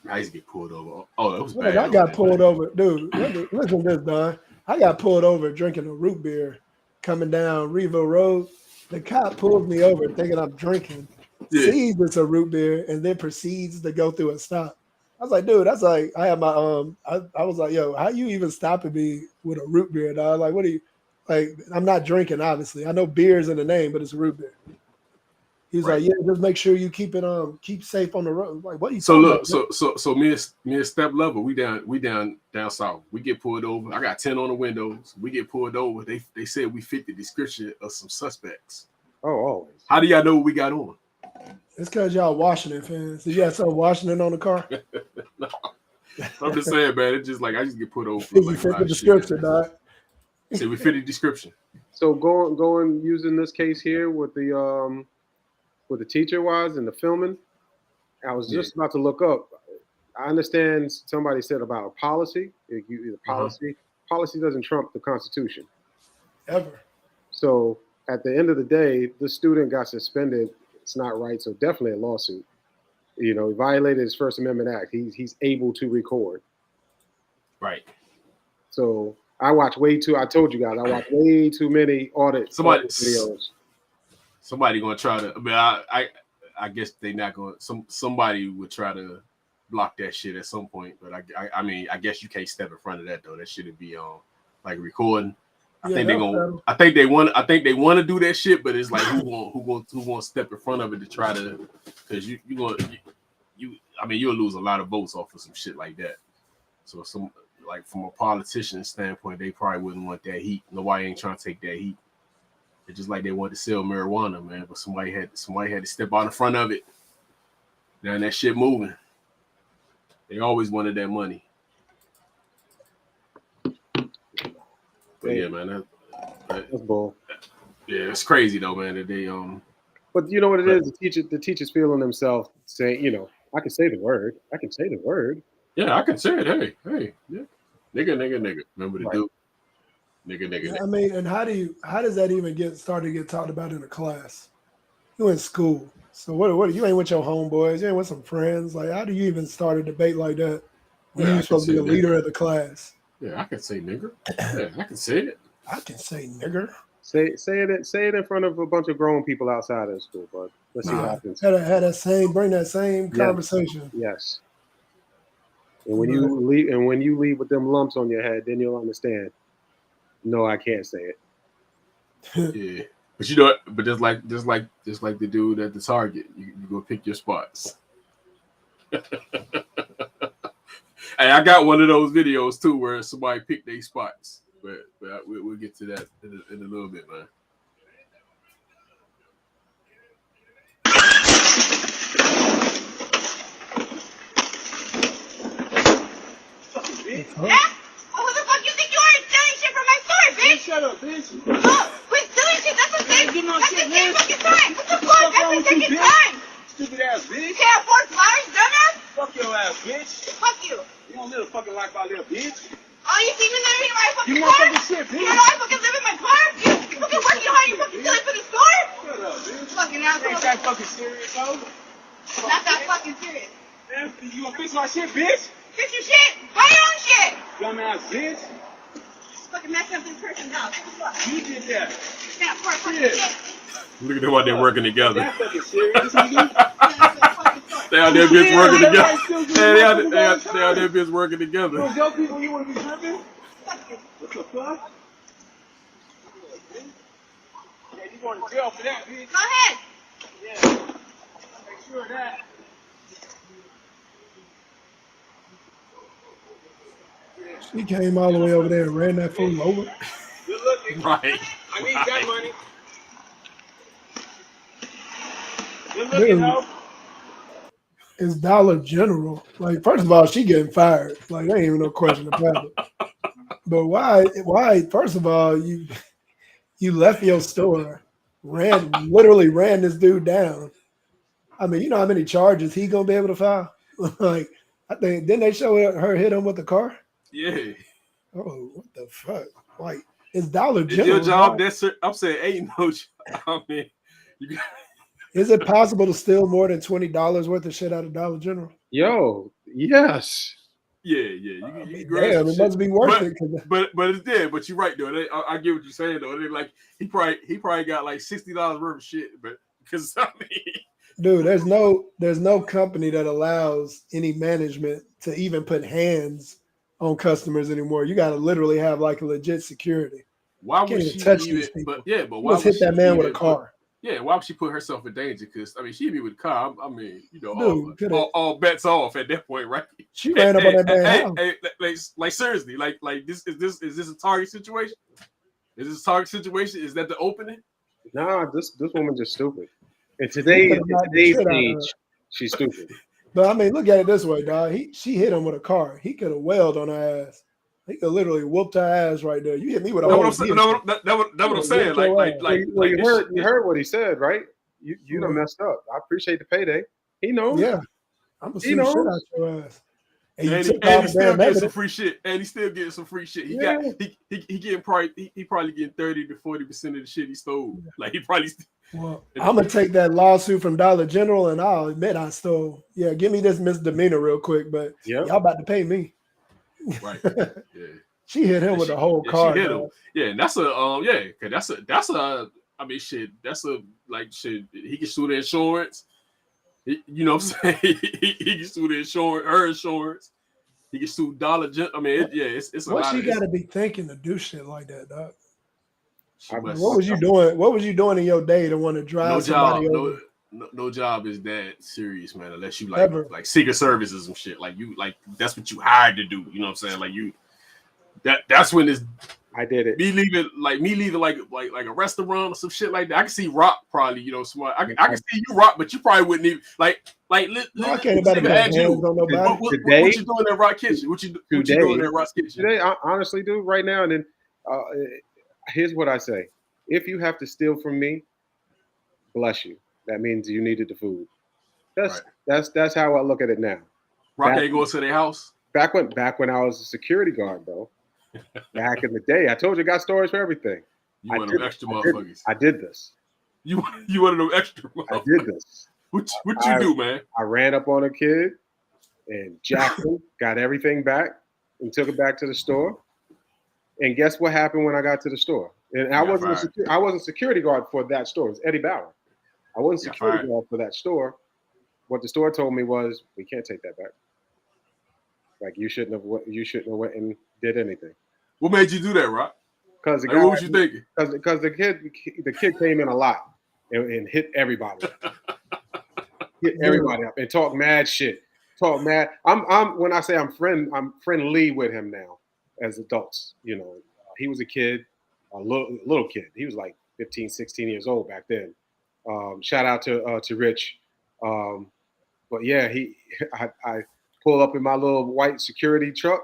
I used to get pulled over. Oh, that was bad. I got pulled over, dude. Listen to this, Don. I got pulled over drinking a root beer coming down Revo Road. The cop pulls me over thinking I'm drinking, Yeah. sees it's a root beer, and then proceeds to go through a stop. I was like, dude, that's like I had my I was like, yo, how you even stopping me with a root beer, dog? Like, what are you like? I'm not drinking, obviously. I know beer's in the name, but it's a root beer. He was Right. like, yeah, just make sure you keep it keep safe on the road. Like, what are you So talking look, about? so me and Step Level, we down south. We get pulled over. I got 10 on the windows. We get pulled over. They said we fit the description of some suspects. Oh, always. How do y'all know what we got on? It's because y'all Washington fans. Did you have some Washington on the car? No. I'm just saying, man. It's just like I just get put over for You like fit a lot the of description, shit. dog. Say we fit the description. So going using this case here with the teacher was and the filming, I was just about to look up. I understand somebody said about a policy. Policy doesn't trump the Constitution. Ever. So at the end of the day, the student got suspended. It's not right. So definitely a lawsuit. You know, he violated his First Amendment Act. He's able to record. Right. So I watch way too. I told you guys, I watch way too many audit videos. Somebody gonna try to. I mean, I guess they not going. Somebody would try to block that shit at some point. But I mean, I guess you can't step in front of that though. That shouldn't be on like recording. I think they want to do that shit, but it's like who won't step in front of it to try to, because you'll lose a lot of votes off of some shit like that. So from a politician's standpoint, they probably wouldn't want that heat. Nobody ain't trying to take that heat. It's just like they want to sell marijuana, man, but somebody had to step out in front of it. Now that shit moving. They always wanted that money. But yeah, man, that's bull. Yeah, it's crazy though, man. That they But you know what it is? The teacher's feeling themselves saying, you know, I can say the word. I can say the word. Yeah, I can say it. Hey, yeah. Nigga. Remember to do. Nigga. I mean, and how does that even get taught about in a class? You in school, so what? You ain't with your homeboys. You ain't with some friends. Like, how do you even start a debate like that when you're supposed to be a leader of the class? Yeah, I can say nigger. Yeah, I can say it. I can say nigger. Say it in front of a bunch of grown people outside of school, bud. Let's see what happens. Bring that same conversation. Yes. And when you leave with them lumps on your head, then you'll understand. No, I can't say it. Yeah, but you know, but just like the dude at the Target, you go pick your spots. Hey, I got one of those videos too where somebody picked their spots, but we'll get to that in a little bit, man. Yeah? Who the fuck you think you are stealing shit from my store, bitch? Shut up, bitch. Oh, quit stealing shit. That's the same. Get my That's shit, the same man. fucking time. What the fuck? That's the second time. Stupid ass bitch. You can't afford flowers, dumbass? Fuck your ass, bitch. Fuck you. You don't live a fucking life out there, bitch. Oh, you see me living in my fucking You car? want fucking shit, bitch. You know I fucking live in my car? You fucking working hard. You fucking stealing for the store? Shut up, bitch. Fucking asshole. Ain't that fucking serious, though? Not that fucking serious. Man, you gonna fix my shit, bitch? Fix your shit. Buy your own shit. Dumbass bitch. Fucking messing up this person's house. What the fuck? You did that. Can't afford fucking Yeah. shit. Look at them out there working together. That fucking serious, nigga. They out there bitch working together. Hey, they out there bitch working together. Those young people, you wanna be tripping? What the fuck? Yeah, you going to jail for that, bitch. Go ahead. Yeah. Make sure of that. She came all the way over there and ran that fool over. Good looking. Right. I need that money. Good Dude, looking, though. it's Dollar General. Like, first of all, she getting fired. Like, there ain't even no question about it. But why? First of all, you left your store, literally ran this dude down. I mean, you know how many charges he gonna be able to file? Like, I think didn't they show her hit him with the car? Yeah. Oh, what the fuck? Like, it's Dollar Is General. your job right? that's I'm saying ain't no job. I mean, you got. Is it possible to steal more than $20 worth of shit out of Dollar General? Yo, yes. Yeah. You damn, it must be worth it. But it's dead. But you're right though. I get what you're saying though. They like he probably got like $60 worth of shit. But because I mean, dude, there's no company that allows any management to even put hands on customers anymore. You got to literally have like a legit security. Why would she even? But why would hit that man with a car? Why would she put herself in danger? Because I mean, she hit me with a car. I mean, dude, all bets off at that point, right? She ran up on that man's house. Like seriously, like this is this a target situation? Is this a target situation? Is that the opening? Nah, this woman just stupid. In today's age, she's stupid. But I mean, look at it this way, dog. She hit him with a car. He could have wailed on her ass. He could literally whooped her ass right there. You hit me with a whole. That's what I'm saying. You heard what he said, right? You done messed up. I appreciate the payday. He knows. Yeah, I'm gonna see the shit out your ass. And he still getting some free shit. And he still getting some free shit. He getting probably getting 30 to 40% of the shit he stole. Like he probably. Well, I'm gonna take that lawsuit from Dollar General, and I'll admit I stole. Yeah, give me this misdemeanor real quick, but y'all about to pay me. Right. Yeah. She hit him with the whole car. She hit him. Yeah, and that's a I mean shit. That's a like shit. He can sue the insurance. You know what I'm saying? He can sue the insurance, her insurance. He can sue Dollar General. I mean, it's a lot. What she got to be thinking to do shit like that, dog? What was you doing? What was you doing in your day to want to drive somebody over? No job is that serious, man. Unless you like Secret Services and shit. Like you that's what you hired to do. You know what I'm saying? Like that's when this. I did it. Me leaving like a restaurant or some shit like that. I can see Rock probably, smart. I can see you Rock, but you probably wouldn't even like. I can't even ask you. What you doing in Rock Kitchen? What you doing in Rock's Kitchen? Today, I honestly do right now. And then here's what I say: if you have to steal from me, bless you. That means you needed the food. That's how I look at it now. Rock ain't going to their house. Back when I was a security guard, though. Back in the day, I told you I got stories for everything. You one of them extra motherfuckers. I did this. You one of them extra motherfuckers. I did this. What you do, man? I ran up on a kid and jacked him, got everything back, and took it back to the store. And guess what happened when I got to the store? And I wasn't security guard for that store. It was Eddie Bauer. I wasn't security guard for that store. What the store told me was, we can't take that back. Like you shouldn't have went and did anything. What made you do that, Rock? Because what was you thinking? Because the kid came in a lot and hit everybody. Hit everybody up and talk mad shit. Talk mad. I'm when I say I'm friendly with him now as adults. He was a kid, a little kid. He was like 15, 16 years old back then. Shout out to Rich. But yeah, I pulled up in my little white security truck,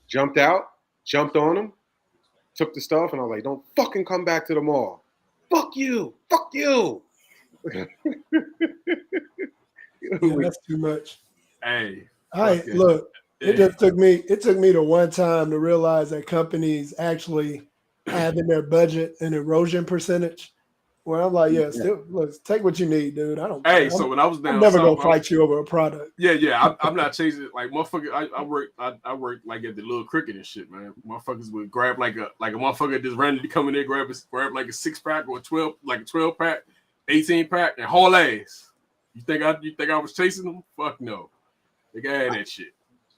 jumped on him, took the stuff, and I was like, don't fucking come back to the mall. Fuck you. Yeah, that's too much. Hey. Look, it took me to one time to realize that companies actually have in their budget an erosion percentage. Where I'm like, look, take what you need, dude. So when I was down, I'm never gonna fight you over a product. Yeah. I'm not chasing it. Like motherfucker, I work like at the little cricket and shit, man. Motherfuckers would grab like a motherfucker just randomly come in there, grab like a 6-pack or a 12-pack, 18-pack, and haul ass. You think I was chasing them? Fuck no. They got that shit.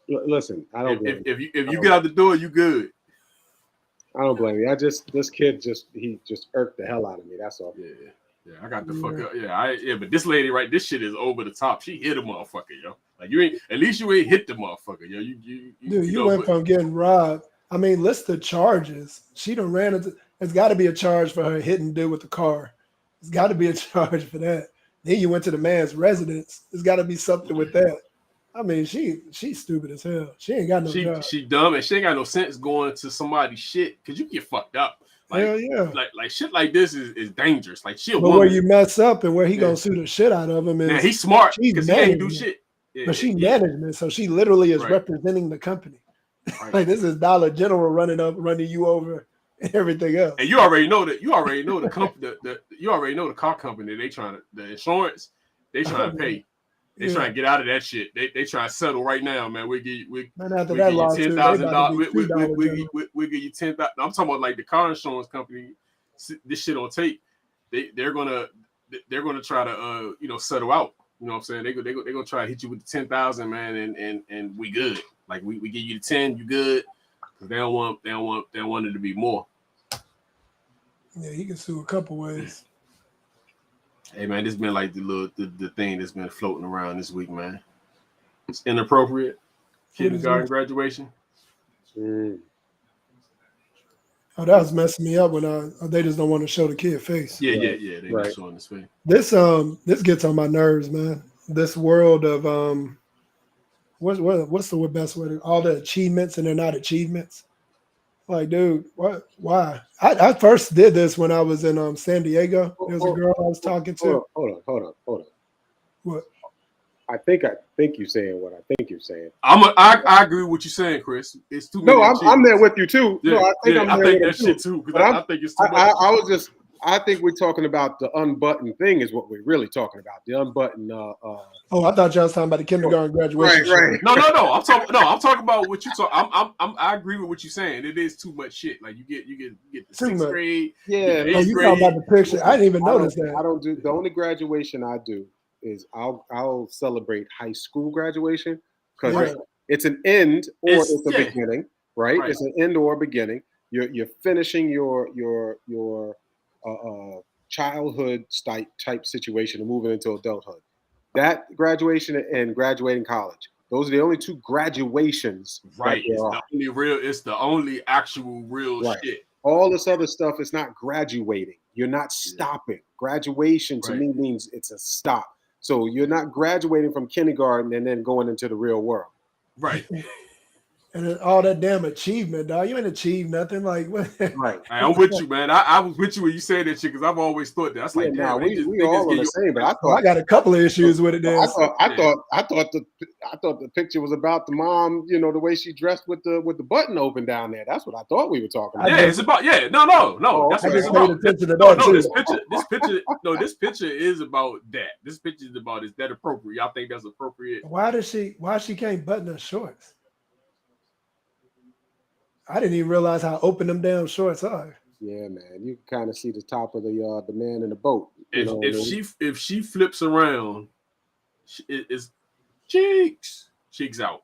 Listen, I don't. If you get out the door, you good. I don't blame you. This kid just irked the hell out of me. That's all. Yeah. I got the fuck up. Yeah, but this lady, right? This shit is over the top. She hit a motherfucker, yo. Like you ain't. At least you ain't hit the motherfucker, yo. You went from getting robbed. I mean, list the charges. She done ran into. There's got to be a charge for her hitting dude with the car. There's got to be a charge for that. Then you went to the man's residence. There's got to be something with that. I mean, she's stupid as hell. She ain't got no job. She dumb and she ain't got no sense going to somebody's shit because you get fucked up. Like, hell yeah. Like shit like this is dangerous. Like but where you mess up and where he gonna sue the shit out of him is. Yeah, he's smart because he ain't do shit. Yeah, but she management, so she literally is representing the company. Right. Like this is Dollar General running you over and everything else. And you already know the company. You already know the car company. The insurance they trying to pay. They trying to get out of that shit. They trying to settle right now, man. We give you $10,000. We give you $10,000. I'm talking about like the car insurance company. This shit on tape. They're gonna try to settle out. You know what I'm saying? They're gonna try to hit you with the 10,000, man, and we good. Like we give you the 10, you good. Because they don't want it to be more. Yeah, he can sue a couple ways. Hey man, this been like the thing that's been floating around this week, man. It's inappropriate. Kindergarten graduation. Oh, that was messing me up when they just don't want to show the kid face. Yeah. They not showing his face. This gets on my nerves, man. This world of what's the best way to all the achievements and they're not achievements. Like, dude, what? Why? I first did this when I was in San Diego. There was a girl I was talking to. Hold on. What? I think you're saying what I think you're saying. I agree with what you're saying, Chris. It's too many. No, I'm there with you too. Yeah, no, I think that shit too. Because I think it's too much. I think we're talking about the unbuttoned thing is what we're really talking about. The unbuttoned. Oh, I thought y'all was talking about the kindergarten graduation. Right. No. I'm talking about what you talk. I agree with what you're saying. It is too much shit. Like you get the sixth grade. Yeah. Oh, you talking about the picture? I didn't even notice that. I don't do the only graduation I do is I'll celebrate high school graduation because it's an end or it's a beginning, right? It's an end or a beginning. You're finishing your childhood type situation and moving into adulthood. That graduation and graduating college. Those are the only two graduations. Right. It's the only actual real shit. All this other stuff is not graduating. You're not stopping. Graduation to me means it's a stop. So you're not graduating from kindergarten and then going into the real world. Right. And then all that damn achievement, dog. You ain't achieved nothing. Like, what? Right. Hey, I'm with you, man. I was with you when you said that shit because I've always thought that. That's like, we all are the same. But I got a couple of issues with it. Then I thought the picture was about the mom. You know, the way she dressed with the button open down there. That's what I thought we were talking about. It's about no. That's what it's about. This picture is about that. This picture is about is that appropriate? Y'all think that's appropriate? Why she can't button her shorts? I didn't even realize how open them damn shorts are. Yeah, man, you can kind of see the top of the man in the boat. If she flips around, it's cheeks out.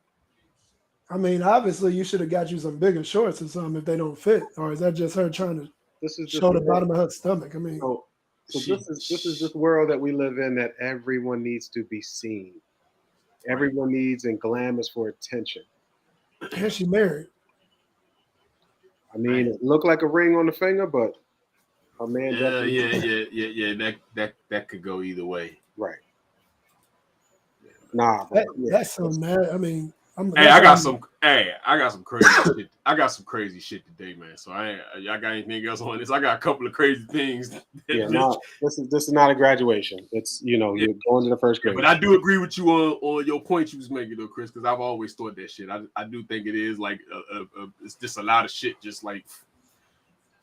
I mean, obviously, you should have got you some bigger shorts or something if they don't fit, or is that just her trying to show the bottom of her stomach? I mean, this is this world that we live in that everyone needs to be seen. Everyone needs and glamorous for attention. And she married. I mean, it looked like a ring on the finger, but a man. Yeah. That could go either way. Right. That's so mad. I mean, I got some crazy shit. I got some crazy shit today, man. So y'all got anything else on this? I got a couple of crazy things. This is not a graduation. It's you're going to the first grade. But I do agree with you on your point you was making though, Chris, because I've always thought that shit. I do think it is like it's just a lot of shit, just like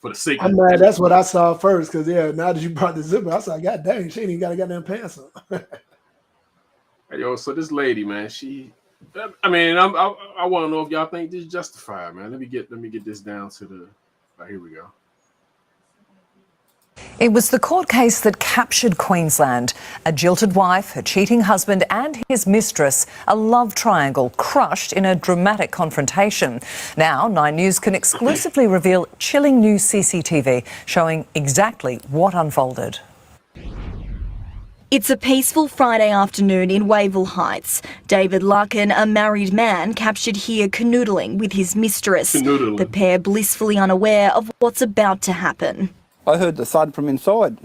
for the sake. I'm mad. That's what I saw first, because now that you brought the zipper, I was like, God dang, she ain't even got a goddamn pants on. Hey, yo, so this lady, man, I mean, I want to know if y'all think this is justified, man. Let me get this down to the. Here we go. It was the court case that captured Queensland. A jilted wife, her cheating husband and his mistress, a love triangle crushed in a dramatic confrontation. Now, 9 News can exclusively reveal chilling new CCTV showing exactly what unfolded. It's a peaceful Friday afternoon in Wavell Heights. David Larkin, a married man, captured here canoodling with his mistress. The pair blissfully unaware of what's about to happen. I heard the thud from inside,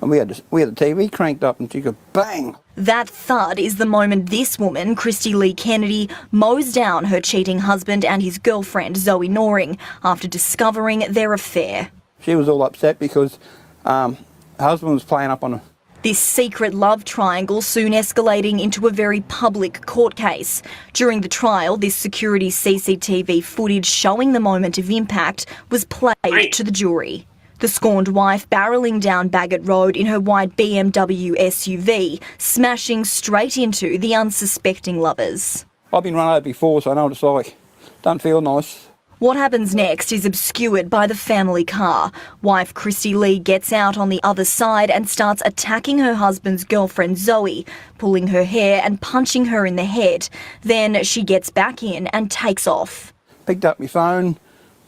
and we had the TV cranked up, and she goes bang. That thud is the moment this woman, Christy Lee Kennedy, mows down her cheating husband and his girlfriend, Zoe Noring, after discovering their affair. She was all upset because her husband was playing up on her. This secret love triangle soon escalating into a very public court case. During the trial, this security CCTV footage showing the moment of impact was played to the jury. The scorned wife barreling down Bagot Road in her white BMW SUV, smashing straight into the unsuspecting lovers. I've been run over before, so I know what it's like. Don't feel nice. What happens next is obscured by the family car. Wife Christy Lee gets out on the other side and starts attacking her husband's girlfriend Zoe, pulling her hair and punching her in the head. Then she gets back in and takes off. Picked up my phone,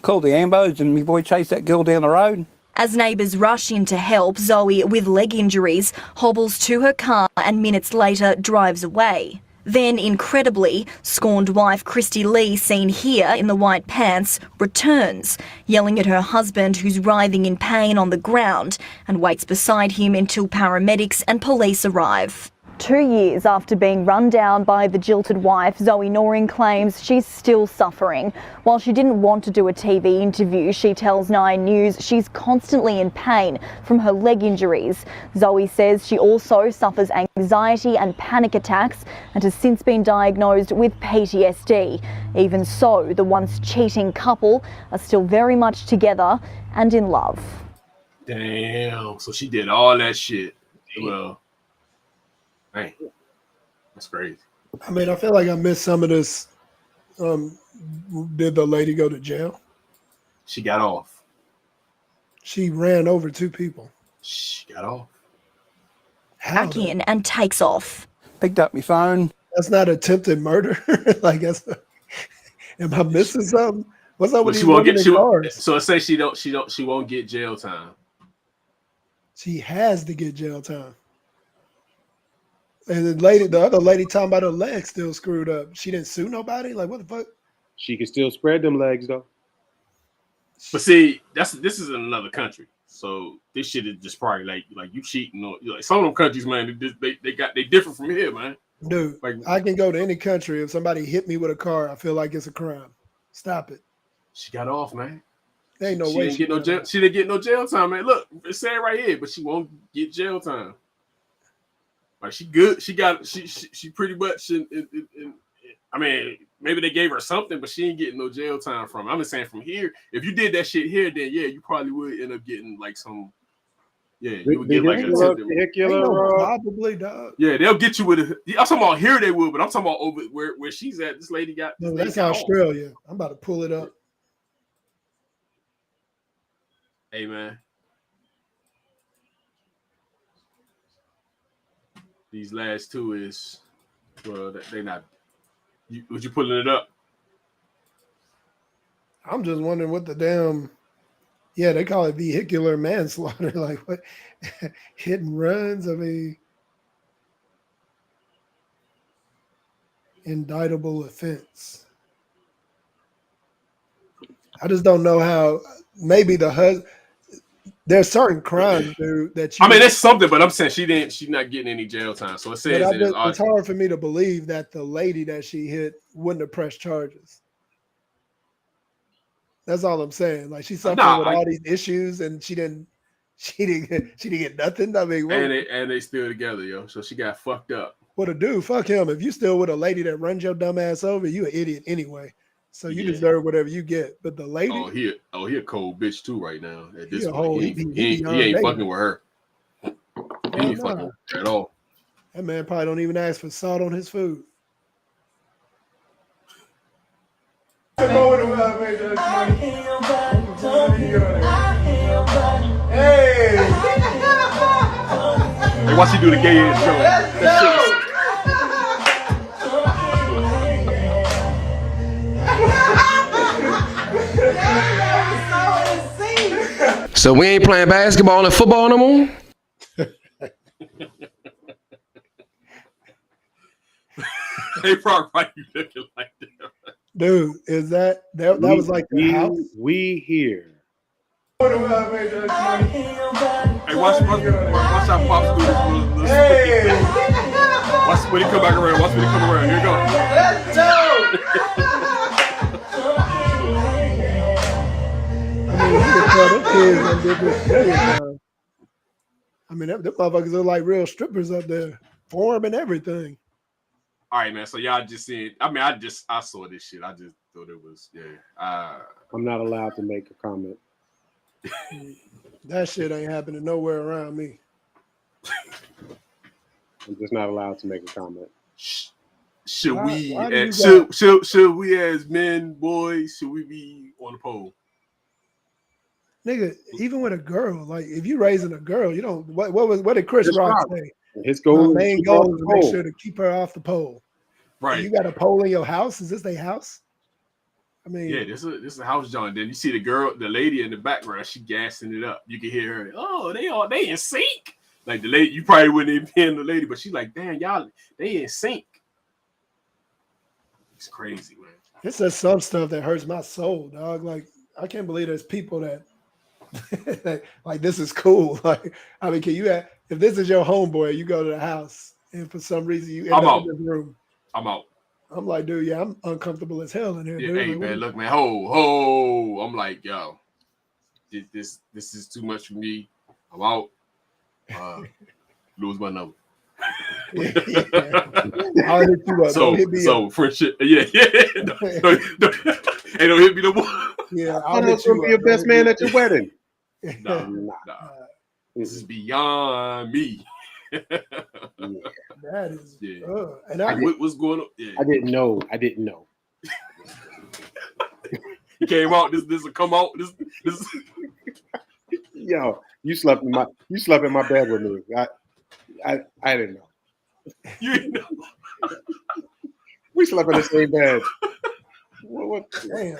called the ambos, and my boy chased that girl down the road. As neighbours rush in to help, Zoe, with leg injuries, hobbles to her car and minutes later drives away. Then, incredibly, scorned wife Christy Lee, seen here in the white pants, returns, yelling at her husband who's writhing in pain on the ground, and waits beside him until paramedics and police arrive. 2 years after being run down by the jilted wife, Zoe Noring claims she's still suffering. While she didn't want to do a TV interview, she tells 9 News she's constantly in pain from her leg injuries. Zoe says she also suffers anxiety and panic attacks and has since been diagnosed with PTSD. Even so, the once cheating couple are still very much together and in love. Damn, so she did all that shit. Well, man, that's crazy. I mean, I feel like I missed some of this. Did the lady go to jail? She got off. She ran over 2 people. She got off. Back in and takes off. Picked up my phone. That's not attempted murder. Like, am I missing something? What's up with She these won't women get. in cars? So it says she won't get jail time. She has to get jail time. And the other lady talking about her legs still screwed up. She didn't sue nobody? Like, what the fuck? She can still spread them legs, though. But see, this is in another country. So this shit is just probably like you cheating or like some of them countries, man, they different from here, man. Dude, like, I can go to any country. If somebody hit me with a car, I feel like it's a crime. Stop it. She got off, man. There ain't no she way didn't get no jail. She didn't get no jail time, man. Look, it's saying right here, but she won't get jail time. Like she good. She pretty much. I mean, maybe they gave her something, but she ain't getting no jail time from it. I'm just saying from here, if you did that shit here, then yeah, you probably would end up getting like some. Yeah, you would get like a probably, dog. Yeah, they'll get you with. I'm talking about here they would, but I'm talking about over where she's at. This lady got. No, that's Australia. I'm about to pull it up. Hey, man. These last 2 is, well, they not. Was you pulling it up? I'm just wondering what the damn. Yeah, they call it vehicular manslaughter. Like what? Hit and runs. I mean, indictable offense. I just don't know how. Maybe the husband. There's certain crimes, dude, that you. I mean, it's something, but I'm saying she's not getting any jail time. So it says it's hard for me to believe that the lady that she hit wouldn't have pressed charges. That's all I'm saying. Like she's suffering with all these issues, and she didn't get nothing. I mean, and they still together, yo. So she got fucked up. What a dude? Fuck him. If you still with a lady that runs your dumb ass over, you an idiot anyway. So you deserve whatever you get. But the lady, he a cold bitch too right now. At this point, he ain't fucking with her. He ain't fucking with her at all. That man probably don't even ask for salt on his food. Hey, watch you do the gay ass show. So we ain't playing basketball and football no more? They probably looking like that. Dude, is that was like the house? We here. Hey, watch how Pops do this. Hey! Watch when he come back around. Watch when he come around. Here you go. Let's go! I mean, them motherfuckers are like real strippers up there, form and everything. All right, man. So y'all just seen. I mean, I saw this shit. I just thought it was I'm not allowed to make a comment. That shit ain't happening nowhere around me. I'm just not allowed to make a comment. Should we as men, boys, should we be on the pole? Nigga, even with a girl, like if you raising a girl, you don't. What did Chris Rock say? His goal, my main goal is to make sure to keep her off the pole. Right. And you got a pole in your house? Is this their house? I mean, yeah, this is a house, John. Then you see the lady in the background. She gassing it up. You can hear her. Oh, they in sync. Like the lady, you probably wouldn't even hear the lady, but she's like, damn, y'all, they in sync. It's crazy, man. It's just some stuff that hurts my soul, dog. Like I can't believe there's people that like this is cool. Like I mean, if this is your homeboy, you go to the house and for some reason you end up in this room. I'm out. I'm like, dude, yeah, I'm uncomfortable as hell in here. Yeah, dude. hey, like, man, look, man, ho. I'm like, yo, this is too much for me. I'm out. Lose my number. I'll hit you up. Don't hit me up. Friendship, yeah. Don't hit me no more. Yeah, I'm going to be your best man at your wedding. Nah. This is beyond me. That is, and what's going on? Yeah. I didn't know. He came out. This will come out. This. Yo, you slept in my bed with me. I didn't know. You didn't know. We slept in the same bed. What? Damn.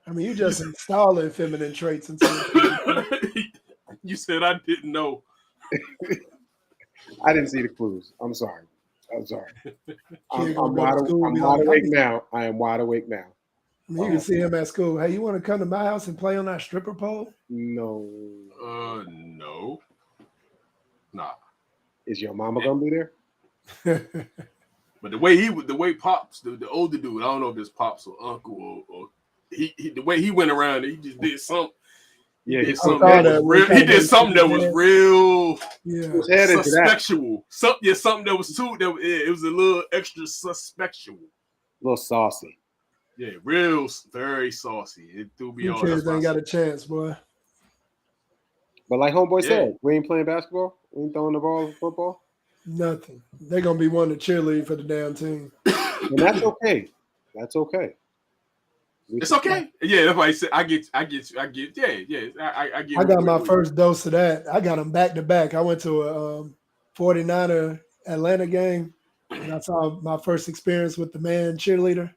I mean, you just installing feminine traits into You said I didn't know. I didn't see the clues. I'm sorry. I'm wide awake now. I am wide awake now. I mean, you can see him at school. Hey, you want to come to my house and play on that stripper pole? No. No. Nah. Is your mama gonna be there? But the way Pops, the older dude, I don't know if it's Pops or Uncle or he the way he went around, he just did something. Yeah, he did something that was real suspectual. Something that was it was a little extra suspectual. A little saucy. Yeah, very saucy. It threw me off. Kids ain't got a chance, boy. But like homeboy said, we ain't playing basketball. We ain't throwing the ball in football. Nothing. They're gonna be wanting to cheerlead for the damn team. And that's okay. That's okay. It's okay. Yeah, that's why I said I get you. I get. I got my first dose of that. I got them back to back. I went to a 49er Atlanta game, and I saw my first experience with the man cheerleader.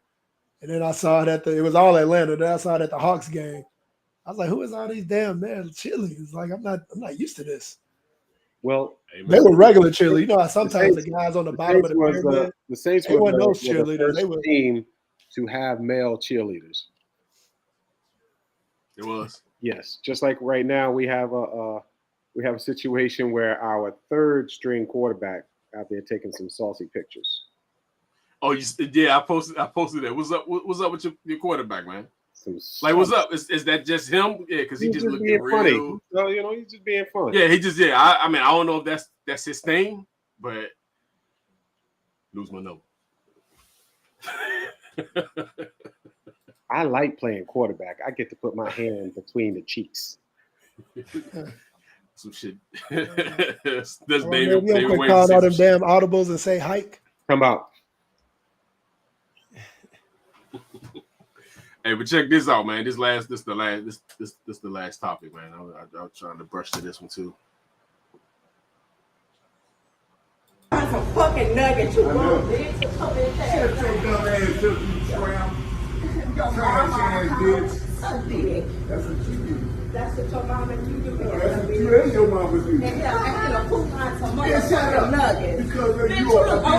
And then I saw it it was all Atlanta. Then I saw it at the Hawks game. I was like, who is all these damn man cheerleaders? Like, I'm not used to this. Well, they were regular cheerleaders. You know, sometimes the guys on the bottom of the pyramid, the Saints were those cheerleaders. They were the team to have male cheerleaders. It was. Yes, just like right now we have a situation where our third string quarterback out there taking some saucy pictures. Oh, yeah, I posted that. What's up with your quarterback, man? Like, what's up? Is that just him? Yeah, because he just looking real funny. So, he's just being funny. Yeah, I mean, I don't know if that's his thing, but lose my number. I like playing quarterback. I get to put my hand between the cheeks. Some shit. That's David. You don't quit calling all them damn audibles and say hike. Come out. Hey, but check this out, man. This the last topic, man. I was trying to brush to this one too. Some fucking nuggets, you little bitch. Shut your dumb ass up, you tramp. Trash ass bitch. That's what you do. That's what your mama and you do. That's what you and your mama do. And yeah, I'm gonna poop on some shut up. motherfucking nuggets. Because bitch, you are a my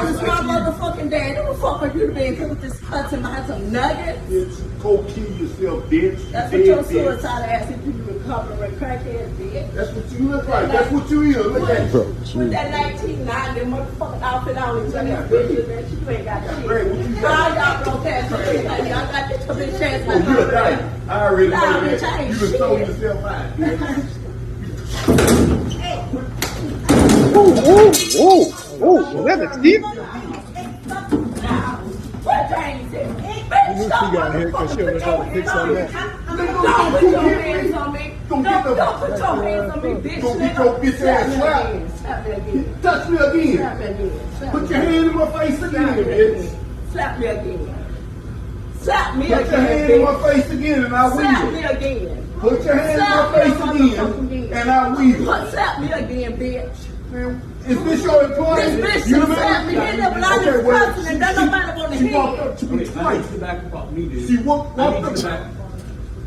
motherfucking dad. Who the fuck are you being with this cuts and behind some nuggets? Bitch, go kill yourself, bitch. That's what your suicide ass is. You recovering crackhead, bitch. That's what you look like. That's what you is. Look at you. With that 1990 motherfucking outfit on, you bitches, bitch. You ain't got shit. All y'all broke ass bitches. Y'all got this bitch ass like you're right. I already know that. You been throwing yourself out, bitch. Ooh, is that a teeth? What James said? knew she got hit because she was trying to pick something up. Don't put your hands on me. Don't put your hands on me, bitch. Don't get your bitch ass slapped. Slap me again. Touch me again. Slap me again. Put your hand in my face again, bitch. Slap me again. Slap me Put again. your hand in my face again and I will. Slap me again. Put your hand in my face again and I will. Slap me again, bitch. Is this your employee? This bitch should slap me in there when I was president. That's nobody want to She hear. walked up to me twice. She walked up to me.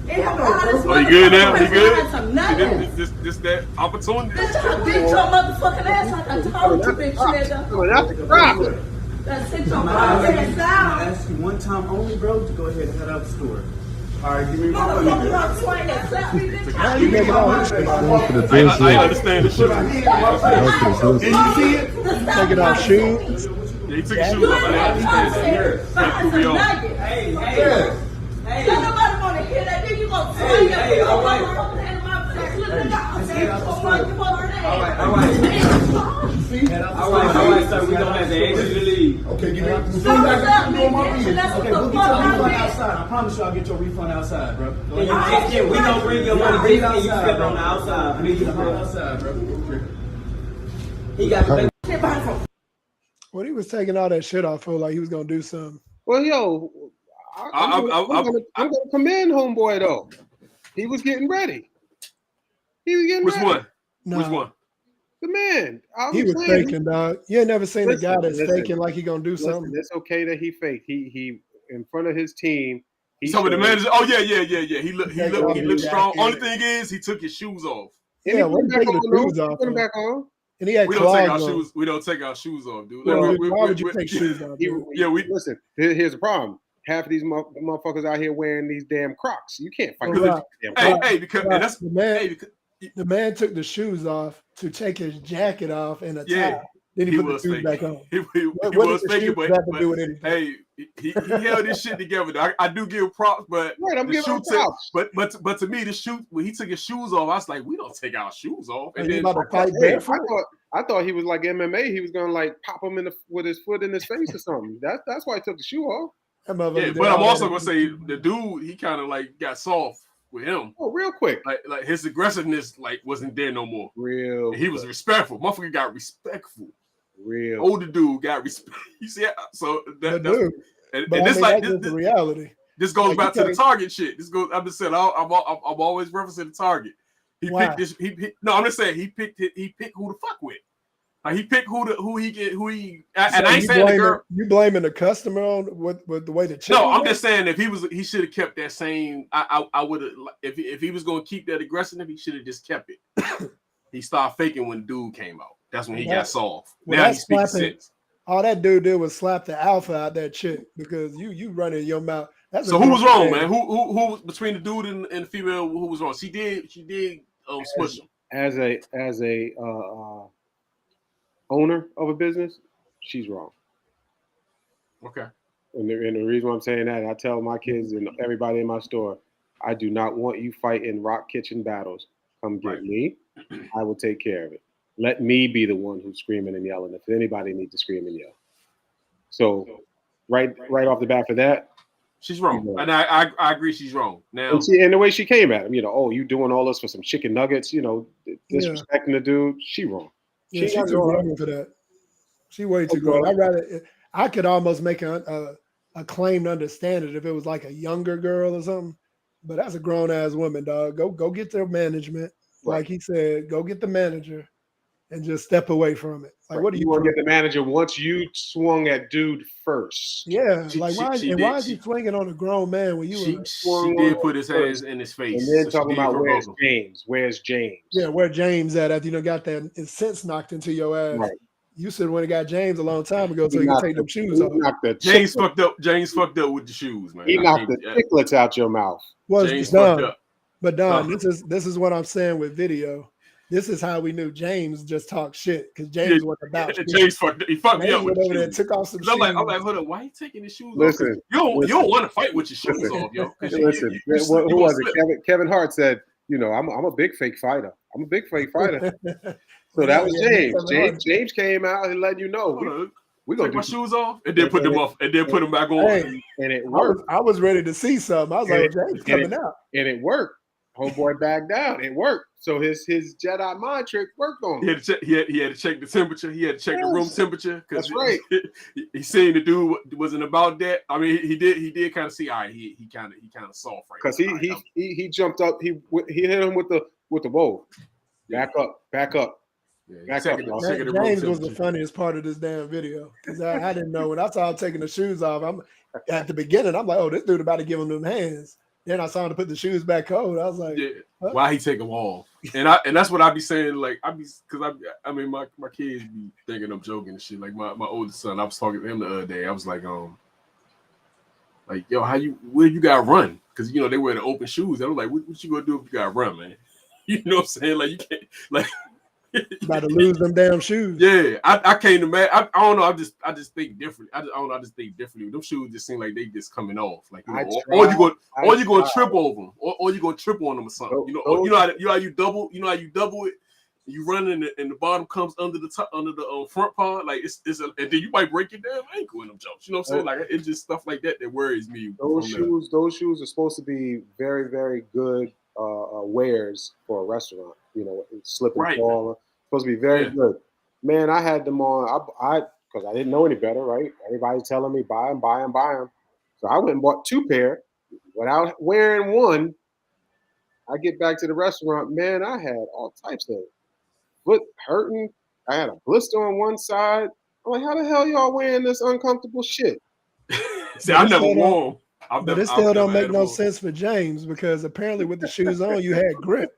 Oh, you good now? You good? This that opportunity? Bitch, I beat your motherfucking ass like I told you, bitch, nigga. That's the problem. Let's sit your ass down. Ask you one time only, bro, to go ahead and head out the store. All right, give me my money. Motherfucker, don't swing that slap me, bitch. How you making all this shit? I understand the shit. Did you see it? Taking off shoes. Yeah, he took his shoes off. I understand that. Hey, don't nobody want to hear that. Then you gonna swing your motherfucking hand in my face. Look at that. I'm saying, All right, sir, we don't have to ask you to leave. Okay, give me Don't slap me, bitch. That's what Okay, we'll the get your fuck I refund did. outside. I promise you I'll get your refund outside, bro. We gonna bring your money back and you step on the outside. I need you to come outside, bro. He got the When he was taking all that shit off, I felt like he was gonna do something. Well, yo, I'm gonna commend homeboy though. He was getting ready. He was getting Which ready. one? Nah. Which one? The man. He was faking, dog. You ain't never seen a guy that's listen, faking like he gonna do something. It's okay that he faked. He in front of his team. He Some of the showed- manager. Oh yeah. He looked strong. jacket. Only thing is, he took his shoes off. And he Yeah, put when him he back took the on, shoes though. off, Put him back on. And he had We don't take our claws on. shoes. We don't take our shoes off, dude. Well, Like, why would you take shoes off? dude? Listen. Here's the problem. Half of these motherfuckers out here wearing these damn Crocs. You can't fight. Well, with right. these damn Crocs. because Right. and that's The man took the shoes off to take his jacket off and a tie. Yeah. Then he He put the was shoes faking. back on. He What was did the faking, shoes but have to do with anything? hey, he held this shit together. I do give props, but Right, I'm the giving him shoe took- props. but to me, the shoe when he took his shoes off, I was like, we don't take our shoes off. And Are you then about to fight Hey, barefoot? I thought he was like MMA. He was gonna like pop him with his foot in his face or something. That's why he took the shoe off. That motherfucker yeah, did but I'm all also that. gonna say the dude, he kind of like got soft with him. Oh, real quick. Like his aggressiveness like wasn't there no more. Real. And he was respectful. Motherfucker got respectful. Real. Older dude got respect. You see, so But that's dude, and but I this mean, like that's just this, the reality. this goes Like, back you to the can't- target shit. This goes. I'm just saying. I'm always referencing the target. He Why? picked this. No, I'm just saying he picked who to fuck with. Like he picked who he. And So I ain't you saying the blaming, girl. you blaming the customer on with the way the chick No, was? I'm just saying if he should have kept that same. I would have if he was gonna keep that aggressiveness, he should have just kept it. He started faking when the dude came out. That's when he got soft. Well, Now that's he's speaking slapping- sense. All that dude did was slap the alpha out that chick because you running your mouth. That's So a who was wrong, man. man? Who between the dude and the female? Who was wrong? She did smush him. As a owner of a business, she's wrong. Okay. And the reason why I'm saying that, I tell my kids and everybody in my store, I do not want you fighting rock kitchen battles. Come get me. I will take care of it. Let me be the one who's screaming and yelling if anybody needs to scream and yell. So right off the bat for that, she's wrong. And I agree she's wrong. Now and the way she came at him, oh, you doing all this for some chicken nuggets, disrespecting the dude, she wrong. Yeah, she's not too wrong. grown for that. She way too grown. I could almost make a claim to understand it if it was like a younger girl or something. But that's a grown ass woman, dog. Go get their management. Like he said, go get the manager and just step away from it. Like, what do you want to get the manager once you swung at dude first? Yeah, why is he swinging on a grown man when you she did put his hands in his face. And then talking about where's James? Where's James? Yeah, where James at after you got that sense knocked into your ass. Right. You said when he got James a long time ago, so he could take them shoes off. James fucked up. James fucked up with the shoes, man. He knocked the chiclets out your mouth. James fucked up. But Don, this is what I'm saying with video. This is how we knew James just talked shit because James went about. James fucked. He fucked me up with over the there, shoes. took off some shoes. I'm like, hold up. Why are you taking the shoes Listen, off? You don't want to fight with your shoes off, yo. Listen, who was it? Kevin Hart said, I'm a big fake fighter. I'm a big fake fighter. So that was James. James came out and let you know. We take my shoes off and then put them off and then put them back on. Hey, and it worked. I was ready to see something. I was like, James coming out. And it worked. Homeboy backed down. It worked. So his Jedi mind trick worked on him. He had to check the temperature. He had to check the room temperature because that's right. He seen the dude wasn't about that. I mean, he did kind of see. All right, he kind of soft right because he jumped up. He hit him with the whoa. Back up. Yeah, James was the funniest part of this damn video because I didn't know when I saw him taking the shoes off. I'm at the beginning. I'm like, oh, this dude about to give him them hands. Then I saw him to put the shoes back on. I was like, huh? Why he take them off? And that's what I be saying. Like I mean my kids be thinking I'm joking and shit. Like my oldest son, I was talking to him the other day. I was like yo, where you got run? Because they wear the open shoes. I was like, what you gonna do if you got run, man? You know what I'm saying? Like you can't like. About to lose them damn shoes. Yeah, I can't imagine. I don't know. I just think different. I just think differently. Them shoes just seem like they just coming off. Like or you gonna trip over them, or you gonna trip on them or something. You know how you double it. You run and the bottom comes under the front part. Like it's and then you might break your damn ankle in them jumps. You know what I'm saying? Like it's just stuff like that worries me. Those shoes are supposed to be very, very good wears for a restaurant. Slip and fall. Supposed to be very good. Man, I had them on. Because I didn't know any better, right? Everybody's telling me buy them. So I went and bought 2 pair without wearing one. I get back to the restaurant, man. I had all types of foot hurting. I had a blister on one side. I'm like, how the hell y'all wearing this uncomfortable shit? See, I never wore them. But it still don't make no sense for James because apparently with the shoes on, you had grip.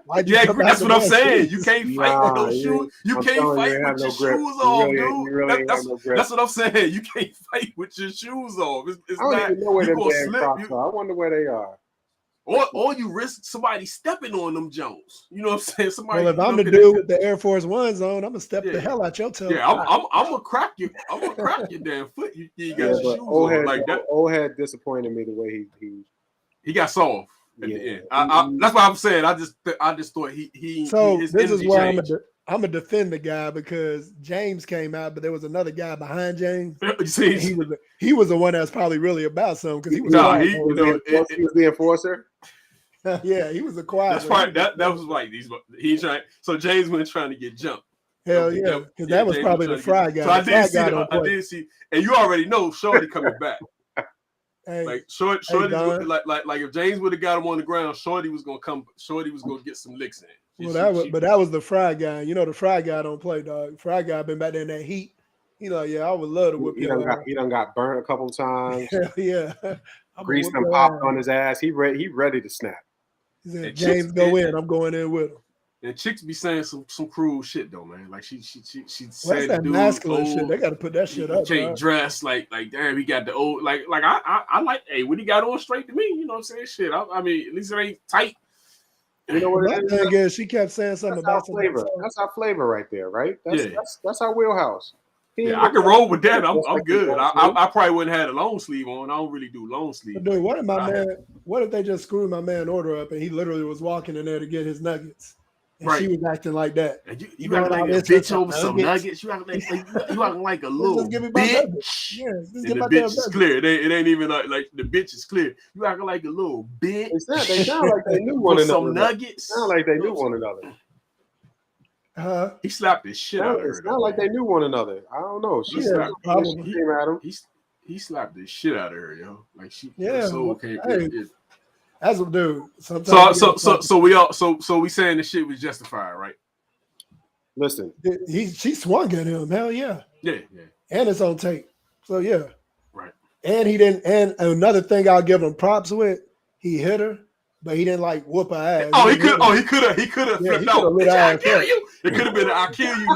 That's what I'm saying. You can't fight with those shoes. You can't fight with your shoes off, dude. That's what I'm saying. You can't fight with your shoes off. It's I don't not. even know where You them gonna damn slip. Crocs are. I wonder where they are. Or you risk somebody stepping on them Jones. You know what I'm saying? Somebody. Well, if I'm the dude with the Air Force Ones on, I'm gonna step the hell out your toe. Yeah, I'm gonna crack you. I'm gonna crack your damn foot. You got your shoes on like that. Old head disappointed me the way he got soft at the end. That's what I'm saying. I just thought he. So his this is why changed. I'm gonna defend the guy because James came out, but there was another guy behind James. You see, he was the one that's probably really about something because he was. He was the enforcer. Yeah, he was a quiet. That's right. That was right. He tried. So James went trying to get jumped. Hell yeah, because that was probably the fry guy. So I did see, and you already know Shorty coming back. Hey, like Shorty, like if James would have got him on the ground, Shorty was gonna come. Shorty was gonna get some licks in. That was the fry guy. You know the fry guy don't play, dog. Fry guy been back there in that heat. He like, yeah, I would love to whip He done got burnt a couple times. Yeah. Grease done popped on his ass. He ready to snap. He said, James, go in. I'm going in with him. And chicks be saying some cruel shit though, man. Like she said that masculine shit. They got to put that shit up. He can't dress like damn. He got the old like I like. Hey, when he got on straight to me, you know what I'm saying? Shit. I mean, at least it ain't tight. You know what it is? Again, she kept saying something about flavor. That's our flavor right there, right? That's our wheelhouse. Yeah, I can roll with that. I'm good. I probably wouldn't have a long sleeve on. I don't really do long sleeve. But dude, what if they just screwed my man order up and he literally was walking in there to get his nuggets? And she was acting like that. And you acting like a bitch over some nuggets. You acting like a little bitch. Yeah, and the bitch is clear. It ain't even like the bitch is clear. You acting like a little bitch. They sound like they knew one another. Some nuggets. Sound like they knew one another. He slapped the shit out of her. It's not like they knew one another. I don't know. She came at him. He slapped the shit out of her, yo. Like she. Yeah. So that's what dude. So we saying the shit was justified, right? Listen, she swung at him. Hell yeah. Yeah. And it's on tape. So yeah. Right. And he didn't. And another thing I'll give him props with, he hit her. But he didn't like whoop her ass. He could have flipped out. I kill you. It could have been I kill you.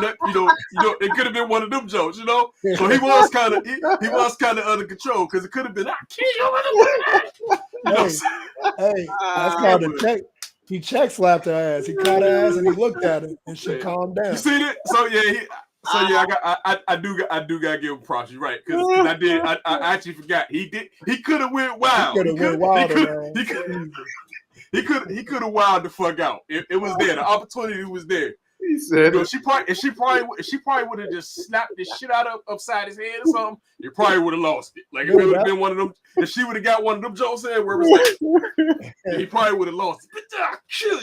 It could have been one of them jokes, you know. So he was kind of under control because it could have been I kill you. Hey, that's called a check. He check slapped her ass. He caught her ass and he looked at her and she calmed down. You see that? So yeah, I do gotta give him props. You're right, because I actually forgot. He could have went wild. He could have wilded the fuck out. It was there. The opportunity was there. He said, she probably would have just slapped the shit out of upside his head or something, he probably would have lost it. Like if it would have been one of them, if she would have got one of them jokes in where it was like, he probably would have lost it. I'll kill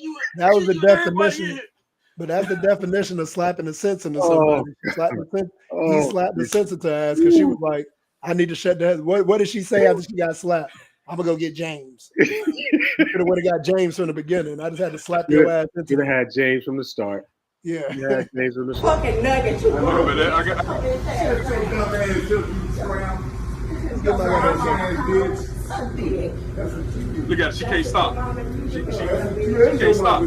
you. That was the definition. But that's the definition of slapping the sense into somebody. He slapped the sense into her ass because she was like, I need to shut that. What did she say after she got slapped? I'm gonna go get James. You could have got James from the beginning. I just had to slap your ass into. Could have had James from the start. Yeah. You had James from the start. Fucking nugget. You Look at her, she can't stop. She can't stop.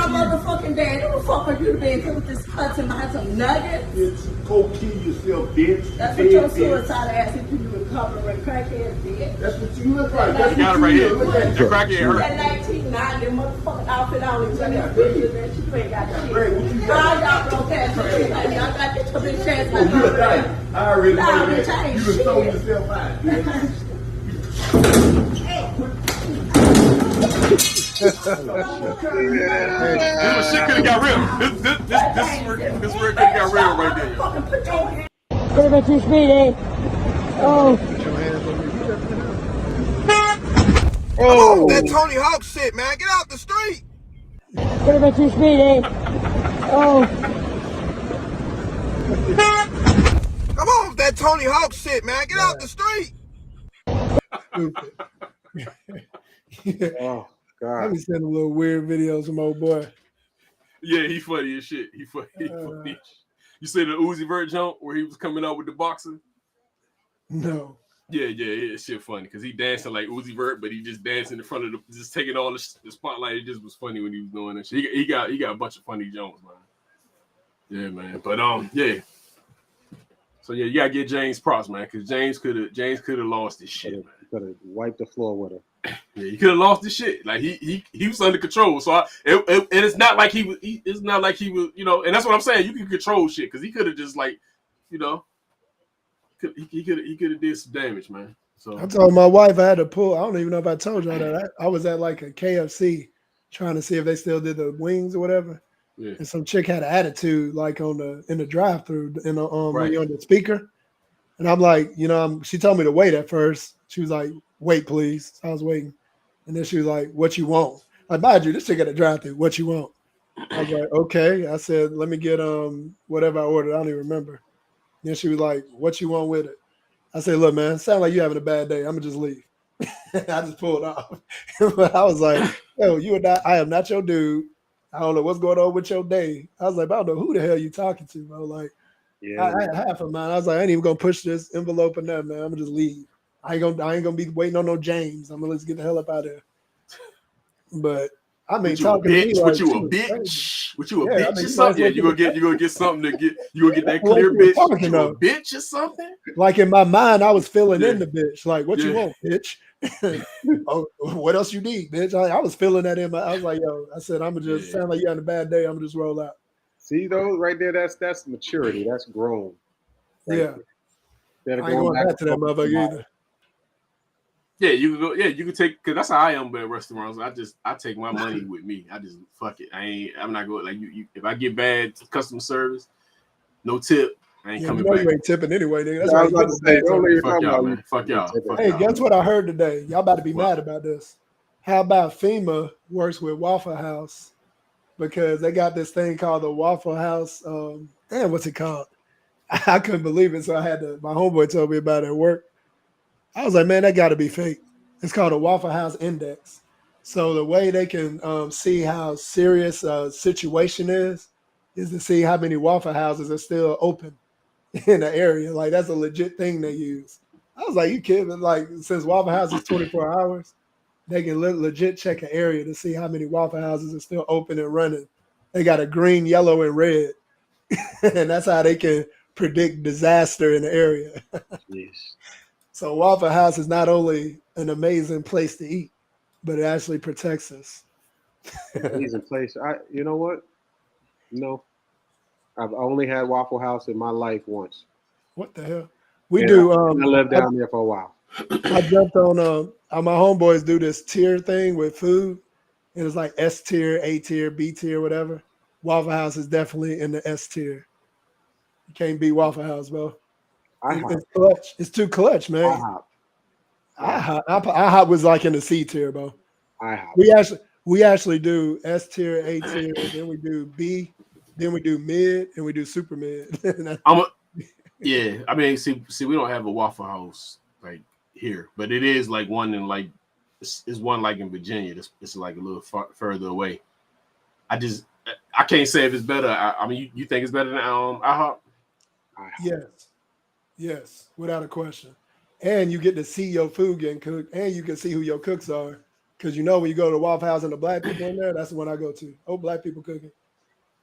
Motherfucking dad, who the fuck are you to be with this husband behind some nuggets? Go kill yourself, bitch. That's what your suicide ass if you recovering crackhead bitch. That's what you look like. You got it right here. Your crackhead hurt. That 1990 motherfucking outfit on you bitches that you ain't got shit. All y'all broke ass bitches. Y'all got this bitch chance like that. I already know that. You done sold yourself out, bitch. This shit could have got real. This where it could have got real right there. Put him at 2 speed, eh? Oh. Oh, that Tony Hawk shit, man. Get out the street. Put him at 2 speed, eh? Oh. Come on, that Tony Hawk shit, man. Get out the street. Oh God! I be sending little weird videos from old boy. Yeah, he funny as shit. He funny. You see the Uzi Vert jump where he was coming out with the boxer? No. Yeah, shit funny because he dancing like Uzi Vert, but he just dancing in front of just taking all the spotlight. It just was funny when he was doing that shit. He got a bunch of funny jumps, man. Yeah, man. But yeah. So yeah, you gotta get James props, man, because James could have lost his shit, man. Could have wiped the floor with her. Yeah, he could have lost his shit. Like he was under control. So and it's not like he was. It's not like he was. You know, and that's what I'm saying. You can control shit because he could have just like, you know, he could have did some damage, man. So I told my wife I had to pull. I don't even know if I told y'all that. I was at like a KFC trying to see if they still did the wings or whatever. Yeah. And some chick had an attitude like in the drive-through in the right. when you're on the speaker. And I'm like, you know, she told me to wait at first. She was like, wait, please. So I was waiting. And then she was like, what you want? Like, mind you, this chick at the drive-through, what you want? I was like, okay. I said, let me get whatever I ordered. I don't even remember. Then she was like, what you want with it? I said, look, man, sound like you having a bad day. I'm gonna just leave. I just pulled off. I was like, yo, you are not, I am not your dude. I don't know what's going on with your day. I was like, I don't know who the hell you talking to. I was like, yeah, I had half of mine. I was like, I ain't even gonna push this envelope or nothing, man. I'm gonna just leave. I ain't gonna be waiting on no James. I'm gonna let's get the hell up out of there. But I mean, talking to me like, what you a bitch? What you a bitch or something? Yeah, you gonna get something to get. You gonna get that clear bitch? What you a bitch or something? Like in my mind, I was filling in the bitch. Like, what you want, bitch? Oh, what else you need, bitch? I was feeling that in my. I was like, yo, I said, I'm gonna just sound like you having a bad day. I'm gonna just roll out. See those right there? That's maturity. That's grown. Right there. I ain't going back to that motherfucker either. Yeah, you can go. Yeah, you can take because that's how I am at restaurants. I take my money with me. I just fuck it. I'm not going like you. If I get bad customer service, no tip. I ain't coming back. You ain't tipping anyway, nigga. That's why I was about to say, fuck y'all, man. Fuck y'all. Hey, guess what I heard today? Y'all about to be mad about this. How about FEMA works with Waffle House because they got this thing called the Waffle House. What's it called? I couldn't believe it, so I had to. My homeboy told me about it at work. I was like, man, that got to be fake. It's called a Waffle House Index. So the way they can see how serious a situation is to see how many Waffle Houses are still open in the area. Like, that's a legit thing they use. I was like, you kidding? Like, since Waffle House is 24 hours, they can legit check an area to see how many Waffle Houses are still open and running. They got a green, yellow, and red. And that's how they can predict disaster in the area. Yes. So Waffle House is not only an amazing place to eat, but it actually protects us. Amazing place. You know what? No. I've only had Waffle House in my life once. What the hell? We do. I lived down there for a while. I jumped on my homeboys do this tier thing with food. And it's like S tier, A tier, B tier, whatever. Waffle House is definitely in the S tier. You can't beat Waffle House, bro. It's clutch. It's too clutch, man. IHOP was like in the C tier, bro. We actually do S tier, A tier, then we do B, then we do mid, and we do super mid. Yeah, I mean, see, we don't have a Waffle House like here, but it is like one in like it's one like in Virginia. It's like a little further away. I can't say if it's better. I mean, you think it's better than IHOP? Yes, without a question. And you get to see your food getting cooked, and you can see who your cooks are. Because you know when you go to the Waffle House and the black people in there, that's the one I go to. Oh, black people cooking.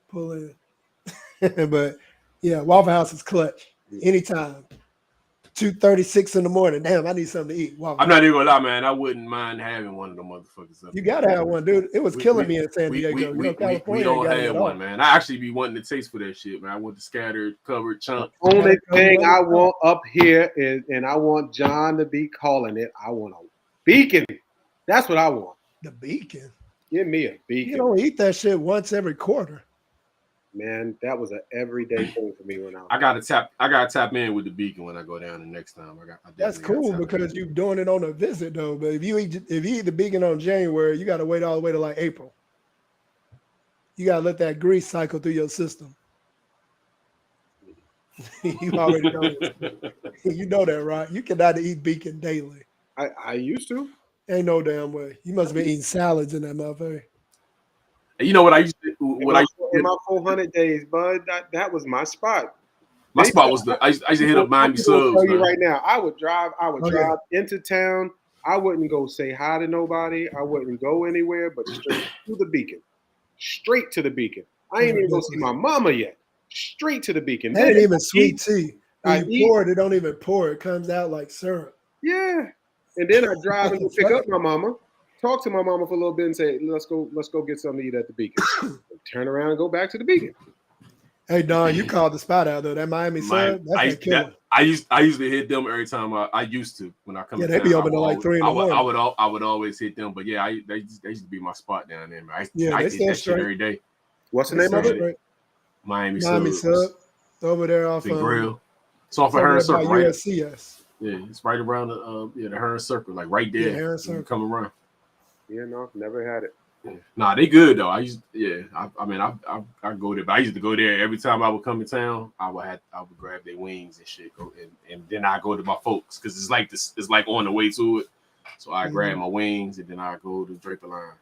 Pull in. But yeah, Waffle House is clutch. Anytime. 2:36 in the morning. Damn, I need something to eat. I'm not even gonna lie, man. I wouldn't mind having one of them motherfuckers. You gotta have one, dude. It was killing me in San Diego. California. We don't have one, man. I actually be wanting to taste for that shit, man. I want the scattered, covered chunk. The only thing I want up here is, and I want John to be calling it, I want a beacon. That's what I want. The beacon. Give me a beacon. You don't eat that shit once every quarter. Man, that was an everyday thing for me when I gotta tap in with the beacon when I go down the next time. That's cool because you're doing it on a visit though. But if you eat the beacon on January, you gotta wait all the way to like April. You gotta let that grease cycle through your system. You already know this. You know that, right? You cannot eat beacon daily. I used to. Ain't no damn way. You must have been eating salads in that motherfucker. You know what I used to in my 400 days, bud. That was my spot. My spot was I used to hit up Miami subs. Tell you right now, I would drive into town. I wouldn't go say hi to nobody. I wouldn't go anywhere, but straight to the beacon. Straight to the beacon. I ain't even go see my mama yet. Straight to the beacon. That ain't even sweet tea. When you pour it don't even pour. It comes out like syrup. Yeah. And then I drive and go pick up my mama. Talk to my mama for a little bit and say, let's go get something to eat at the beacon. Turn around and go back to the beacon. Hey Don, you called the spot out though. That Miami sub, that's a killer. I used to hit them every time I used to when I come. Yeah, they be open till like 3 in the morning. I would always hit them, but yeah, they used to be my spot down there. Man. I did that shit every day. What's the name of it? Miami sub. Over there off the grill. It's off of Hearn Circle, right? USCS. Yeah, it's right around the Hearn Circle, like right there. Yeah, Hearn Circle. Come around. Yeah, no, never had it. Yeah. Nah, they good though. I go there, but I used to go there every time I would come to town. I would grab their wings and shit, and then I go to my folks because it's like on the way to it. So I grab my wings and then I go to Draper Line.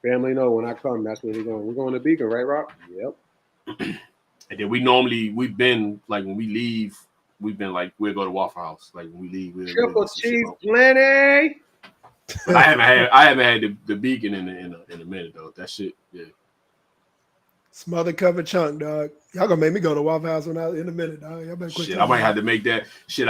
Family know when I come, that's where we're going. We're going to Beacon, right, Rob? Yep. And then we've been like when we leave, we've been like we'll go to Waffle House. Like when we leave, triple cheese plenty. But I haven't had the beacon in a minute though. That shit, yeah. Smothered covered chunk, dog. Y'all gonna make me go to Waffle House in a minute, dog. Y'all better quit. Shit, I might have to make that shit.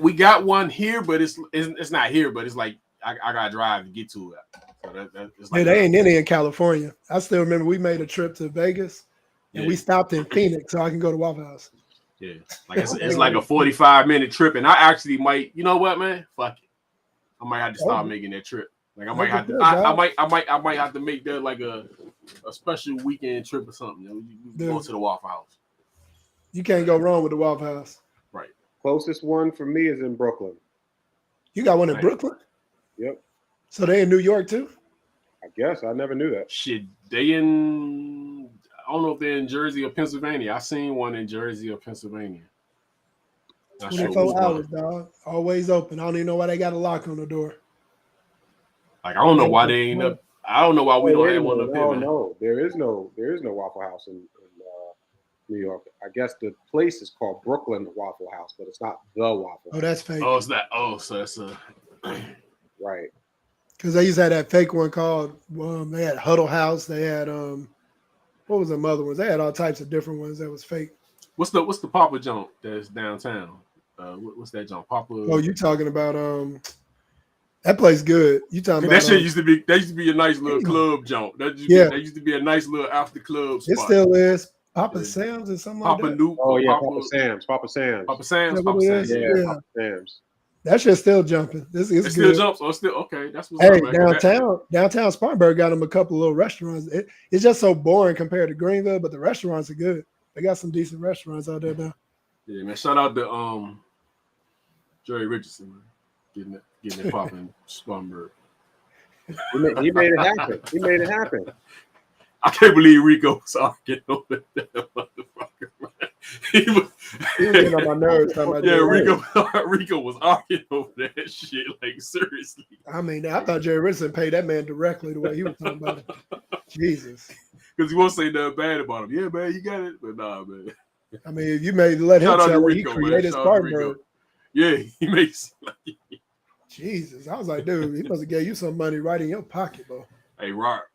We got one here, but it's not here, but it's like I gotta drive to get to it. So it's like they ain't any in California. I still remember we made a trip to Vegas and we stopped in Phoenix so I can go to Waffle House. Yeah, like it's like a 45-minute trip, and I actually might. You know what, man? Fuck it. I might have to start making that trip. Like I might have to. I might have to make that like a special weekend trip or something. You go to the Waffle House. You can't go wrong with the Waffle House. Right. Closest one for me is in Brooklyn. You got one in Brooklyn? Yep. So they in New York too? I guess I never knew that. Shit, they in. I don't know if they're in Jersey or Pennsylvania. I seen one in Jersey or Pennsylvania. 24 hours, dog. Always open. I don't even know why they got a lock on the door. Like I don't know why they ain't up. I don't know why we don't have one up here. No, there is no Waffle House in New York. I guess the place is called Brooklyn Waffle House, but it's not the Waffle House. Oh, that's fake. Oh, it's that. Oh, so that's right. Because they used to have that fake one called. They had Huddle House. They had what was them other ones? They had all types of different ones that was fake. What's the Papa Jump that's downtown? What's that jump? Papa. Oh, you talking about that place good. You talking about that shit used to be a nice little club jump. That used to be a nice little after club spot. It still is. Papa Sam's or something like that. Nuke. Oh yeah, Papa Sam's. Papa Sam's. Yeah, Papa Sam's. That shit's still jumping. This is It good. still jumps. Oh, still okay. That's what's Hey, up, man. downtown Spartanburg got them a couple of little restaurants. It's just so boring compared to Greenville, but the restaurants are good. They got some decent restaurants out there now. Yeah, man. Shout out to Jerry Richardson, man. Getting it popping in Spartanburg. He made it happen. He made it happen. I can't believe Rico was arguing over that motherfucker, man. He was getting on my nerves. Rico was arguing over that shit. Like, seriously. I mean, I thought Jerry Richardson paid that man directly the way he was talking about it. Jesus. Because he won't say nothing bad about him. Yeah, man, you got it. But nah, man. I mean, if you may let him tell it, he created Spartanburg. Yeah, he makes Jesus. I was like, dude, he must have gave you some money right in your pocket, bro. Hey, Rock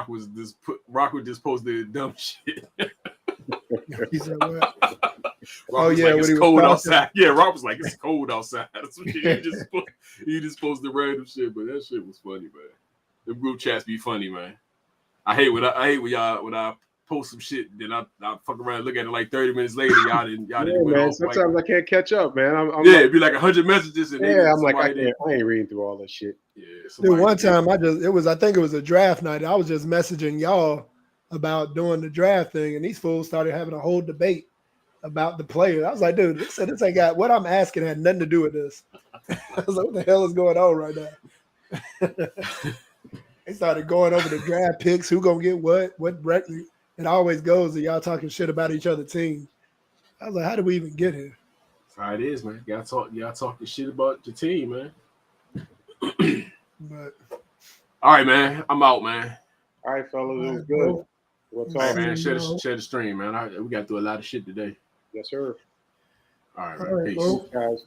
was just posted dumb shit. He said what? Rock was like, it's cold outside. Yeah, Rock was like, it's cold outside. That's what he just posted random shit, but that shit was funny, man. The group chats be funny, man. I hate when I post some shit, then I fuck around and look at it like 30 minutes later. Y'all didn't man. Sometimes I can't catch up, man. It'd be like 100 messages. And I'm like, I ain't reading through all that shit. Yeah. Dude, one time I think it was a draft night. I was just messaging y'all about doing the draft thing, and these fools started having a whole debate about the players. I was like, dude, this ain't got what I'm asking had nothing to do with this. I was like, what the hell is going on right now? They started going over the draft picks, who gonna get what record. It always goes that y'all talking shit about each other team. I was like, how did we even get here? That's how it is, man. Y'all talk the shit about your team, man. But all right, man. I'm out, man. All right, fellas, it was good. What's all right, man? Share the stream, man. We got to do a lot of shit today. Yes, sir. All right, man. Peace. Guys,